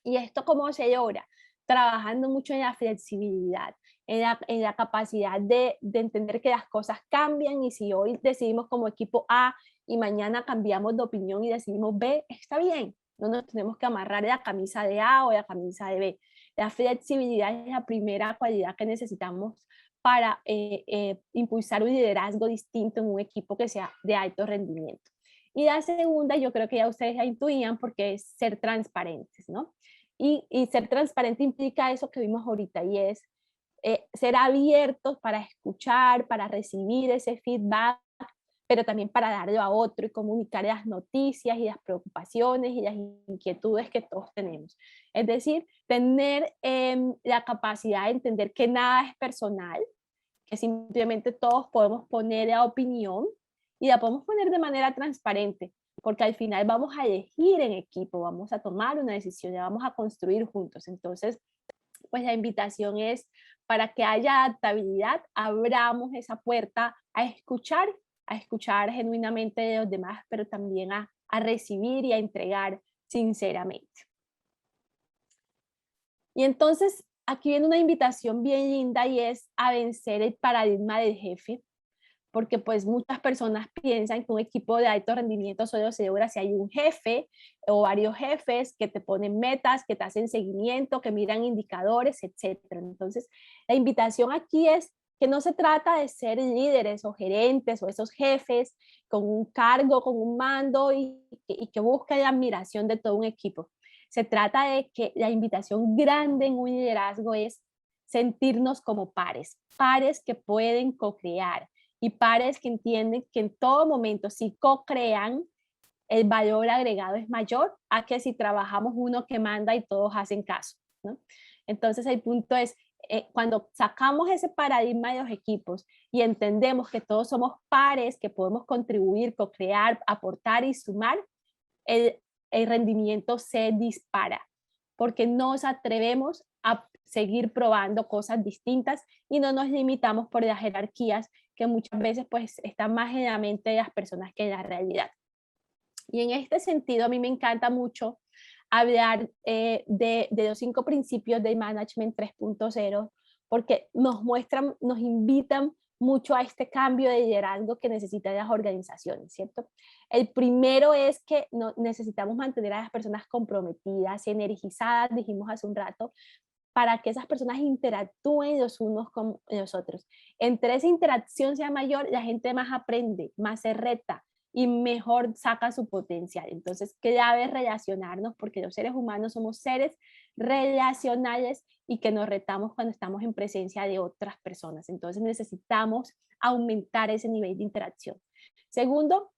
¿Y esto cómo se logra? Trabajando mucho en la flexibilidad, en la capacidad de entender que las cosas cambian, y si hoy decidimos como equipo A y mañana cambiamos de opinión y decidimos B, está bien, no nos tenemos que amarrar la camisa de A o la camisa de B. La flexibilidad es la primera cualidad que necesitamos para impulsar un liderazgo distinto en un equipo que sea de alto rendimiento. Y la segunda, yo creo que ya ustedes la intuían, porque es ser transparentes, ¿no? Y ser transparente implica eso que vimos ahorita, y es ser abiertos para escuchar, para recibir ese feedback, pero también para darlo a otro y comunicar las noticias y las preocupaciones y las inquietudes que todos tenemos. Es decir, tener la capacidad de entender que nada es personal, que simplemente todos podemos poner la opinión y la podemos poner de manera transparente, porque al final vamos a elegir en equipo, vamos a tomar una decisión, la vamos a construir juntos. Entonces, pues la invitación es para que haya adaptabilidad, abramos esa puerta a escuchar genuinamente de los demás, pero también a recibir y a entregar sinceramente. Y entonces aquí viene una invitación bien linda, y es a vencer el paradigma del jefe, porque pues muchas personas piensan que un equipo de alto rendimiento solo se logra si hay un jefe o varios jefes que te ponen metas, que te hacen seguimiento, que miran indicadores, etcétera. Entonces, la invitación aquí es que no se trata de ser líderes o gerentes o esos jefes con un cargo, con un mando y que busquen la admiración de todo un equipo. Se trata de que la invitación grande en un liderazgo es sentirnos como pares, pares que pueden co-crear, y pares que entienden que en todo momento, si co-crean, el valor agregado es mayor a que si trabajamos uno que manda y todos hacen caso, ¿no? Entonces el punto es, cuando sacamos ese paradigma de los equipos y entendemos que todos somos pares, que podemos contribuir, co-crear, aportar y sumar, el, el rendimiento se dispara, porque nos atrevemos a seguir probando cosas distintas y no nos limitamos por las jerarquías que muchas veces pues están más en la mente de las personas que en la realidad. Y en este sentido a mí me encanta mucho hablar de los 5 principios del Management 3.0, porque nos muestran, nos invitan mucho a este cambio de liderazgo que necesitan las organizaciones, ¿cierto? El primero es que necesitamos mantener a las personas comprometidas y energizadas, dijimos hace un rato, para que esas personas interactúen los unos con los otros. Entre esa interacción sea mayor, la gente más aprende, más se reta y mejor saca su potencial. Entonces, clave es relacionarnos, porque los seres humanos somos seres relacionales y que nos retamos cuando estamos en presencia de otras personas. Entonces, necesitamos aumentar ese nivel de interacción. Segundo,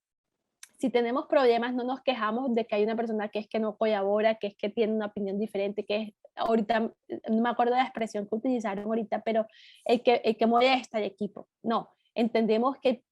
si tenemos problemas, no nos quejamos de que hay una persona que es que no colabora, que es que tiene una opinión diferente, que es ahorita, no me acuerdo de la expresión que utilizaron ahorita, pero el que molesta al equipo. No, entendemos que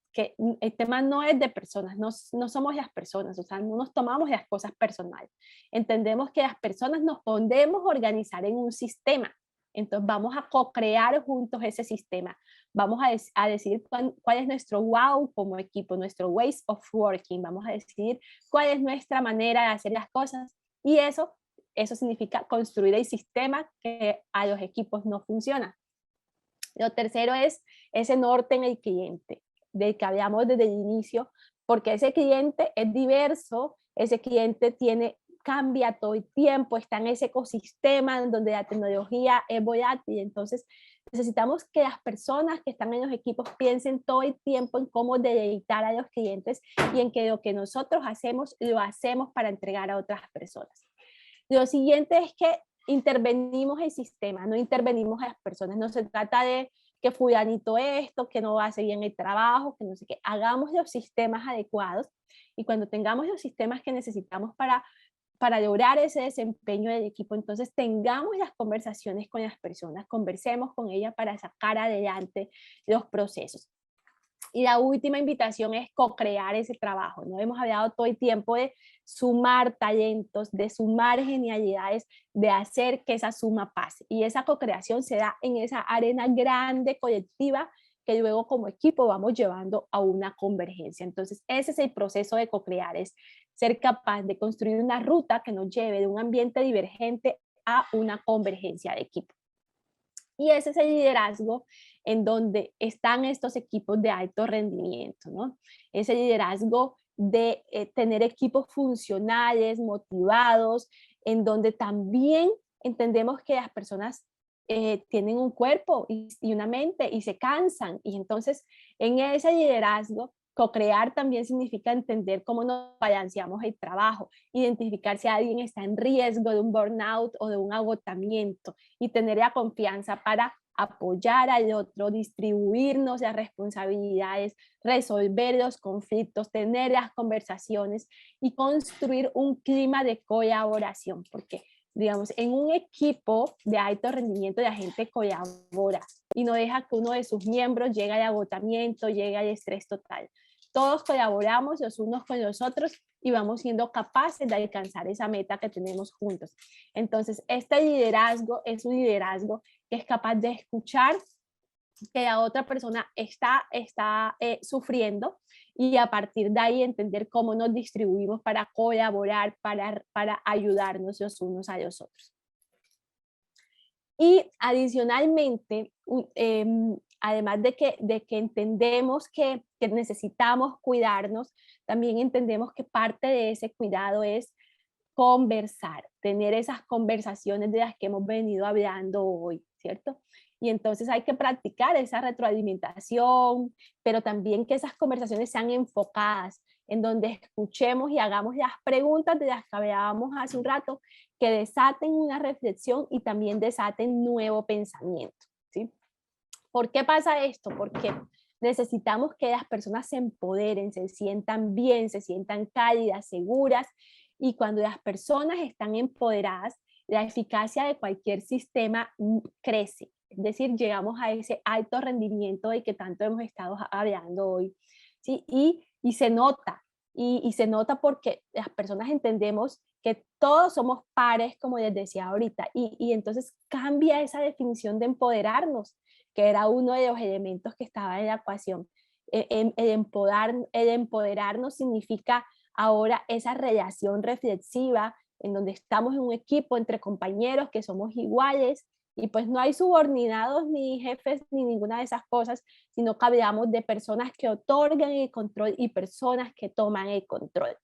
el tema no es de personas, no somos las personas, o sea, no nos tomamos las cosas personales. Entendemos que las personas nos podemos organizar en un sistema. Entonces vamos a co-crear juntos ese sistema. Vamos a decidir cuál es nuestro wow como equipo, nuestro ways of working. Vamos a decidir cuál es nuestra manera de hacer las cosas. Y eso significa construir el sistema que a los equipos no funciona. Lo tercero es ese norte en el cliente, del que hablamos desde el inicio, porque ese cliente es diverso, ese cliente cambia todo el tiempo, está en ese ecosistema en donde la tecnología es volátil. Entonces necesitamos que las personas que están en los equipos piensen todo el tiempo en cómo deleitar a los clientes y en que lo que nosotros hacemos, lo hacemos para entregar a otras personas. Lo siguiente es que intervenimos el sistema, no intervenimos a las personas. No se trata de que fulanito esto, que no hace bien el trabajo, que no sé qué. Hagamos los sistemas adecuados, y cuando tengamos los sistemas que necesitamos para para lograr ese desempeño del equipo. Entonces tengamos las conversaciones con las personas, conversemos con ellas para sacar adelante los procesos. Y la última invitación es co-crear ese trabajo, ¿no? Hemos hablado todo el tiempo de sumar talentos, de sumar genialidades, de hacer que esa suma pase. Y esa co-creación se da en esa arena grande, colectiva, que luego como equipo vamos llevando a una convergencia. Entonces, ese es el proceso de co-crear, es ser capaz de construir una ruta que nos lleve de un ambiente divergente a una convergencia de equipo. Y ese es el liderazgo en donde están estos equipos de alto rendimiento, ¿no? Ese liderazgo de tener equipos funcionales, motivados, en donde también entendemos que las personas tienen un cuerpo y una mente y se cansan. Y entonces en ese liderazgo, co-crear también significa entender cómo nos balanceamos el trabajo, identificar si alguien está en riesgo de un burnout o de un agotamiento y tener la confianza para apoyar al otro, distribuirnos las responsabilidades, resolver los conflictos, tener las conversaciones y construir un clima de colaboración, porque digamos, en un equipo de alto rendimiento la gente colabora y no deja que uno de sus miembros llegue al agotamiento, llegue al estrés total. Todos colaboramos los unos con los otros y vamos siendo capaces de alcanzar esa meta que tenemos juntos. Entonces, este liderazgo es un liderazgo que es capaz de escuchar que la otra persona está sufriendo y a partir de ahí entender cómo nos distribuimos para colaborar, para ayudarnos los unos a los otros. Y adicionalmente, además de que entendemos que necesitamos cuidarnos, también entendemos que parte de ese cuidado es conversar, tener esas conversaciones de las que hemos venido hablando hoy, ¿cierto? Y entonces hay que practicar esa retroalimentación, pero también que esas conversaciones sean enfocadas, en donde escuchemos y hagamos las preguntas de las que hablábamos hace un rato, que desaten una reflexión y también desaten nuevo pensamiento, ¿sí? ¿Por qué pasa esto? Porque necesitamos que las personas se empoderen, se sientan bien, se sientan cálidas, seguras, y cuando las personas están empoderadas, la eficacia de cualquier sistema crece. Es decir, llegamos a ese alto rendimiento de que tanto hemos estado hablando hoy, ¿sí? Y se nota, y se nota porque las personas entendemos que todos somos pares, como les decía ahorita, y entonces cambia esa definición de empoderarnos, que era uno de los elementos que estaba en la ecuación. El empoderarnos significa ahora esa relación reflexiva en donde estamos en un equipo entre compañeros que somos iguales y pues no hay subordinados ni jefes ni ninguna de esas cosas, sino que hablamos de personas que otorgan el control y personas que toman el control.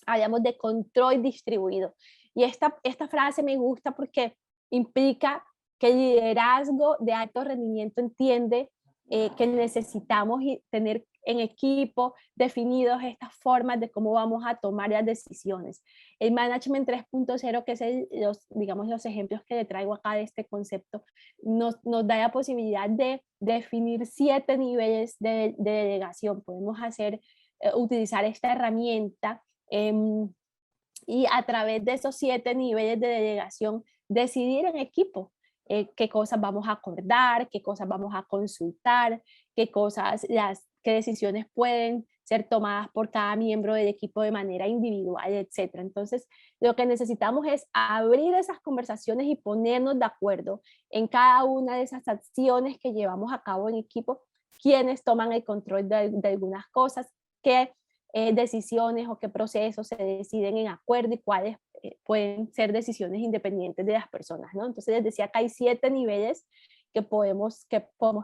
Hablamos de control distribuido. Y esta frase me gusta porque implica que el liderazgo de alto rendimiento entiende que necesitamos tener en equipo definidos estas formas de cómo vamos a tomar las decisiones. El Management 3.0, que es digamos, los ejemplos que le traigo acá de este concepto, nos da la posibilidad de definir 7 niveles de delegación. Podemos utilizar esta herramienta y a través de esos 7 niveles de delegación decidir en equipo qué cosas vamos a acordar, qué cosas vamos a consultar, qué decisiones pueden ser tomadas por cada miembro del equipo de manera individual, etc. Entonces, lo que necesitamos es abrir esas conversaciones y ponernos de acuerdo en cada una de esas acciones que llevamos a cabo en equipo, quiénes toman el control de algunas cosas, qué decisiones o qué procesos se deciden en acuerdo y cuáles pueden ser decisiones independientes de las personas, ¿no? Entonces les decía que hay 7 niveles que podemos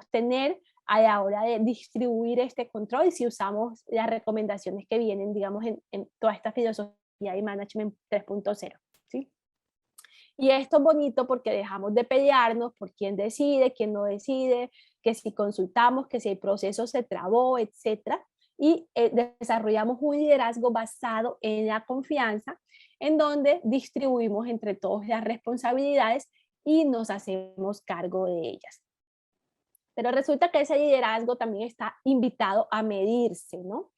tener a la hora de distribuir este control si usamos las recomendaciones que vienen, digamos, en toda esta filosofía de Management 3.0, ¿sí? Y esto es bonito porque dejamos de pelearnos por quién decide, quién no decide, que si consultamos, que si el proceso se trabó, etcétera, y desarrollamos un liderazgo basado en la confianza, en donde distribuimos entre todos las responsabilidades y nos hacemos cargo de ellas. Pero resulta que ese liderazgo también está invitado a medirse, ¿no?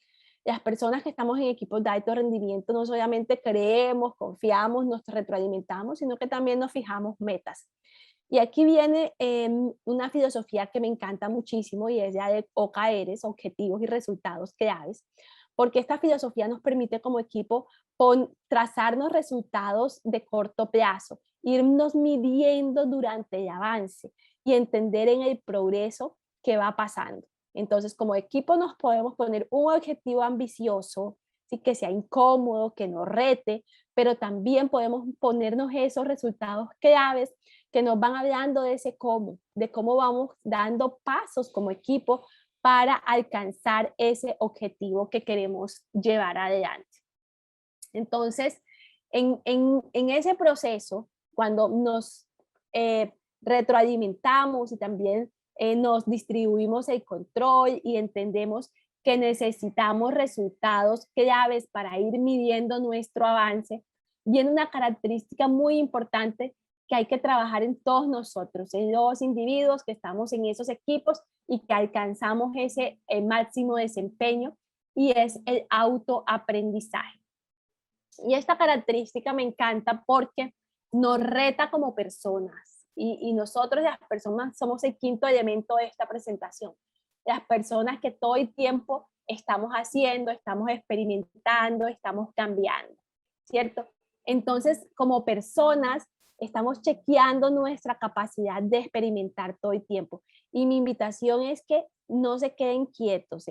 Las personas que estamos en equipos de alto rendimiento no solamente creemos, confiamos, nos retroalimentamos, sino que también nos fijamos metas. Y aquí viene una filosofía que me encanta muchísimo y es la de OKRs, objetivos y resultados claves, porque esta filosofía nos permite como equipo trazarnos resultados de corto plazo, irnos midiendo durante el avance y entender en el progreso que va pasando. Entonces, como equipo nos podemos poner un objetivo ambicioso, ¿sí? Que sea incómodo, que nos rete, pero también podemos ponernos esos resultados claves que nos van hablando de ese cómo, de cómo vamos dando pasos como equipo para alcanzar ese objetivo que queremos llevar adelante. Entonces, en ese proceso, cuando nos retroalimentamos y también nos distribuimos el control y entendemos que necesitamos resultados claves para ir midiendo nuestro avance, viene una característica muy importante que hay que trabajar en todos nosotros, en los individuos que estamos en esos equipos y que alcanzamos ese máximo desempeño, y es el autoaprendizaje. Y esta característica me encanta porque nos reta como personas y nosotros las personas somos el quinto elemento de esta presentación. Las personas que todo el tiempo estamos haciendo, estamos experimentando, estamos cambiando, ¿cierto? Entonces, como personas, estamos chequeando nuestra capacidad de experimentar todo el tiempo. Y mi invitación es que no se queden quietos,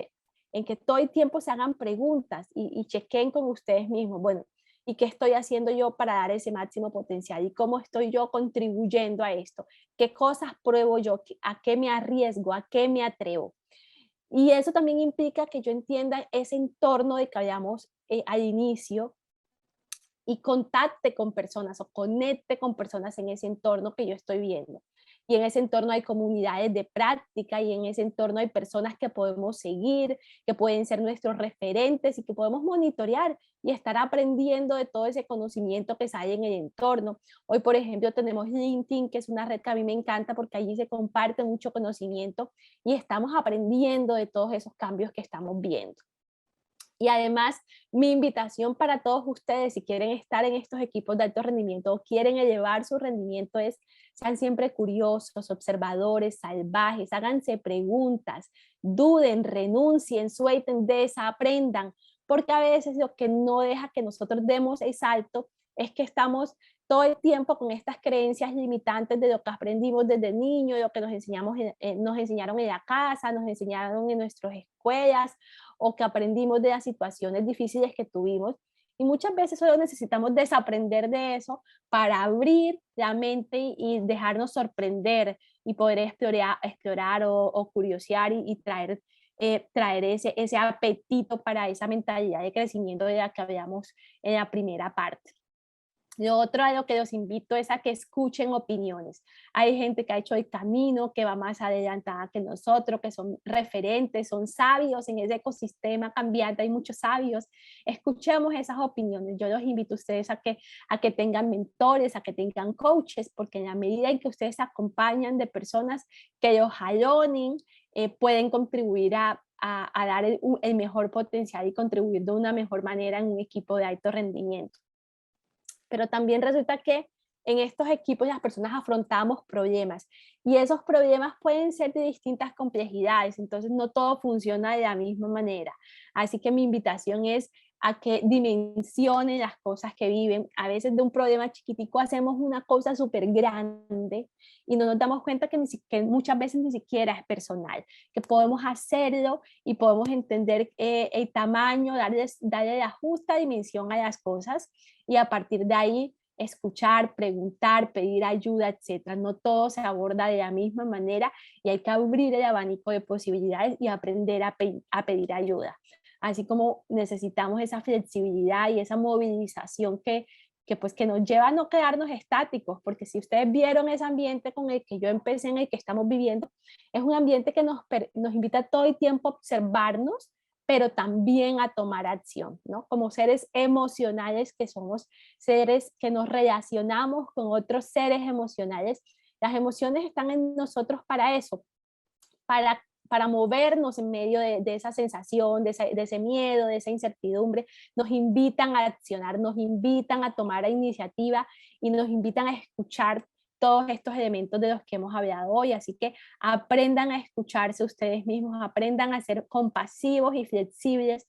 en que todo el tiempo se hagan preguntas y chequen con ustedes mismos. Bueno, ¿y qué estoy haciendo yo para dar ese máximo potencial? ¿Y cómo estoy yo contribuyendo a esto? ¿Qué cosas pruebo yo? ¿A qué me arriesgo? ¿A qué me atrevo? Y eso también implica que yo entienda ese entorno de que hablamos al inicio, y contacte con personas o conecte con personas en ese entorno que yo estoy viendo. Y en ese entorno hay comunidades de práctica y en ese entorno hay personas que podemos seguir, que pueden ser nuestros referentes y que podemos monitorear y estar aprendiendo de todo ese conocimiento que sale en el entorno. Hoy, por ejemplo, tenemos LinkedIn, que es una red que a mí me encanta porque allí se comparte mucho conocimiento y estamos aprendiendo de todos esos cambios que estamos viendo. Y además, mi invitación para todos ustedes, si quieren estar en estos equipos de alto rendimiento o quieren elevar su rendimiento, es sean siempre curiosos, observadores, salvajes, háganse preguntas, duden, renuncien, suelten, desaprendan, porque a veces lo que no deja que nosotros demos el salto es que estamos todo el tiempo con estas creencias limitantes de lo que aprendimos desde niño, de lo que nos enseñaron en la casa, nos enseñaron en nuestras escuelas, o que aprendimos de las situaciones difíciles que tuvimos. Y muchas veces solo necesitamos desaprender de eso para abrir la mente y dejarnos sorprender y poder explorar o curiosear y traer ese apetito para esa mentalidad de crecimiento de la que hablamos en la primera parte. Lo otro a lo que los invito es a que escuchen opiniones. Hay gente que ha hecho el camino, que va más adelantada que nosotros, que son referentes, son sabios en ese ecosistema cambiante, hay muchos sabios. Escuchemos esas opiniones. Yo los invito a ustedes a que tengan mentores, a que tengan coaches, porque en la medida en que ustedes se acompañan de personas que los jalonen, pueden contribuir a dar el mejor potencial y contribuir de una mejor manera en un equipo de alto rendimiento. Pero también resulta que en estos equipos las personas afrontamos problemas y esos problemas pueden ser de distintas complejidades, entonces no todo funciona de la misma manera. Así que mi invitación es a que dimensionen las cosas que viven. A veces de un problema chiquitico hacemos una cosa súper grande y no nos damos cuenta que muchas veces ni siquiera es personal, que podemos hacerlo y podemos entender el tamaño, darle la justa dimensión a las cosas y a partir de ahí escuchar, preguntar, pedir ayuda, etcétera. No todo se aborda de la misma manera y hay que abrir el abanico de posibilidades y aprender a pedir ayuda. Así como necesitamos esa flexibilidad y esa movilización que nos lleva a no quedarnos estáticos, porque si ustedes vieron ese ambiente con el que yo empecé, en el que estamos viviendo, es un ambiente que nos invita todo el tiempo a observarnos, pero también a tomar acción, ¿no? Como seres emocionales que somos, seres que nos relacionamos con otros seres emocionales. Las emociones están en nosotros para eso, para para movernos en medio de esa sensación, de ese miedo, de esa incertidumbre, nos invitan a accionar, nos invitan a tomar la iniciativa y nos invitan a escuchar todos estos elementos de los que hemos hablado hoy. Así que aprendan a escucharse ustedes mismos, aprendan a ser compasivos y flexibles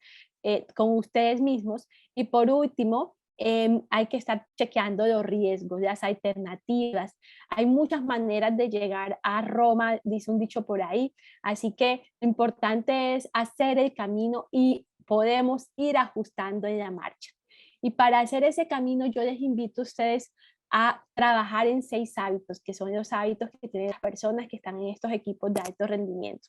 con ustedes mismos. Y por último, hay que estar chequeando los riesgos, las alternativas. Hay muchas maneras de llegar a Roma, dice un dicho por ahí. Así que lo importante es hacer el camino y podemos ir ajustando en la marcha. Y para hacer ese camino, yo les invito a ustedes a trabajar en 6 hábitos, que son los hábitos que tienen las personas que están en estos equipos de alto rendimiento.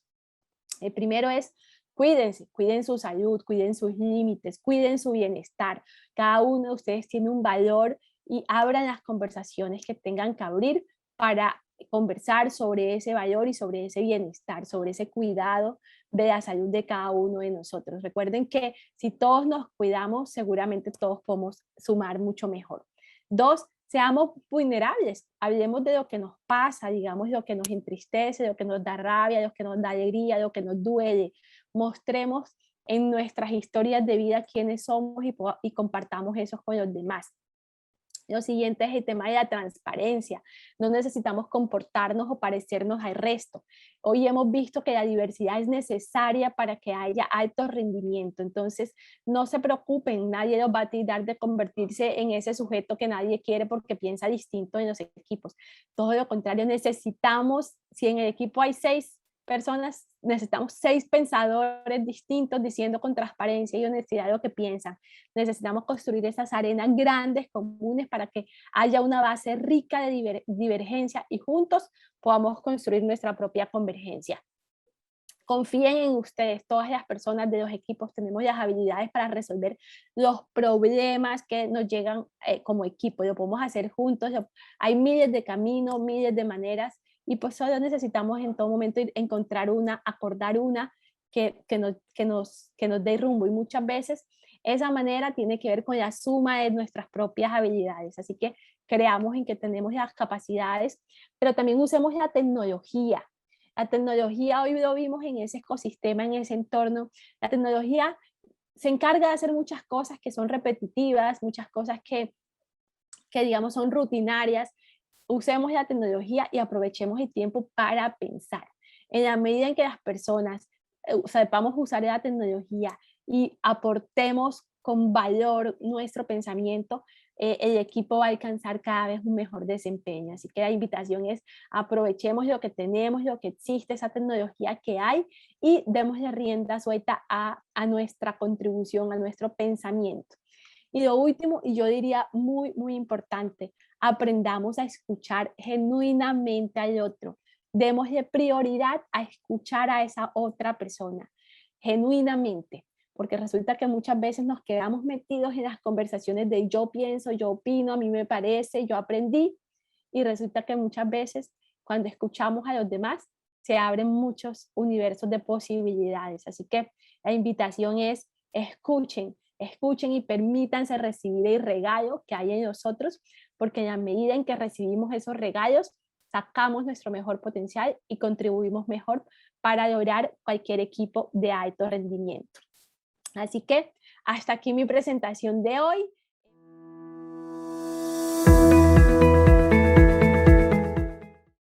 El primero es cuídense, cuiden su salud, cuiden sus límites, cuiden su bienestar. Cada uno de ustedes tiene un valor y abran las conversaciones que tengan que abrir para conversar sobre ese valor y sobre ese bienestar, sobre ese cuidado de la salud de cada uno de nosotros. Recuerden que si todos nos cuidamos, seguramente todos podemos sumar mucho mejor. 2, seamos vulnerables, hablemos de lo que nos pasa, digamos, lo que nos entristece, lo que nos da rabia, lo que nos da alegría, lo que nos duele. Mostremos en nuestras historias de vida quiénes somos y compartamos eso con los demás. Lo siguiente es el tema de la transparencia. No necesitamos comportarnos o parecernos al resto. Hoy hemos visto que la diversidad es necesaria para que haya alto rendimiento. Entonces, no se preocupen, nadie los va a tirar de convertirse en ese sujeto que nadie quiere porque piensa distinto en los equipos. Todo lo contrario, necesitamos, si en el equipo hay 6 personas, necesitamos 6 pensadores distintos diciendo con transparencia y honestidad lo que piensan. Necesitamos construir esas arenas grandes, comunes, para que haya una base rica de divergencia y juntos podamos construir nuestra propia convergencia. Confíen en ustedes, todas las personas de los equipos tenemos las habilidades para resolver los problemas que nos llegan como equipo, lo podemos hacer juntos, hay miles de caminos, miles de maneras y pues solo necesitamos en todo momento encontrar una, acordar una que nos dé rumbo y muchas veces esa manera tiene que ver con la suma de nuestras propias habilidades, así que creamos en que tenemos las capacidades, pero también usemos la tecnología. La tecnología hoy lo vimos en ese ecosistema, en ese entorno. La tecnología se encarga de hacer muchas cosas que son repetitivas, muchas cosas que digamos son rutinarias. Usemos la tecnología y aprovechemos el tiempo para pensar. En la medida en que las personas sepamos usar la tecnología y aportemos con valor nuestro pensamiento, el equipo va a alcanzar cada vez un mejor desempeño. Así que la invitación es aprovechemos lo que tenemos, lo que existe, esa tecnología que hay y démosle rienda suelta a nuestra contribución, a nuestro pensamiento. Y lo último, y yo diría muy, muy importante, aprendamos a escuchar genuinamente al otro. Démosle prioridad a escuchar a esa otra persona, genuinamente, porque resulta que muchas veces nos quedamos metidos en las conversaciones de yo pienso, yo opino, a mí me parece, yo aprendí, y resulta que muchas veces cuando escuchamos a los demás se abren muchos universos de posibilidades. Así que la invitación es escuchen, escuchen y permítanse recibir el regalo que hay en nosotros, porque en la medida en que recibimos esos regalos, sacamos nuestro mejor potencial y contribuimos mejor para lograr cualquier equipo de alto rendimiento. Así que hasta aquí mi presentación de hoy.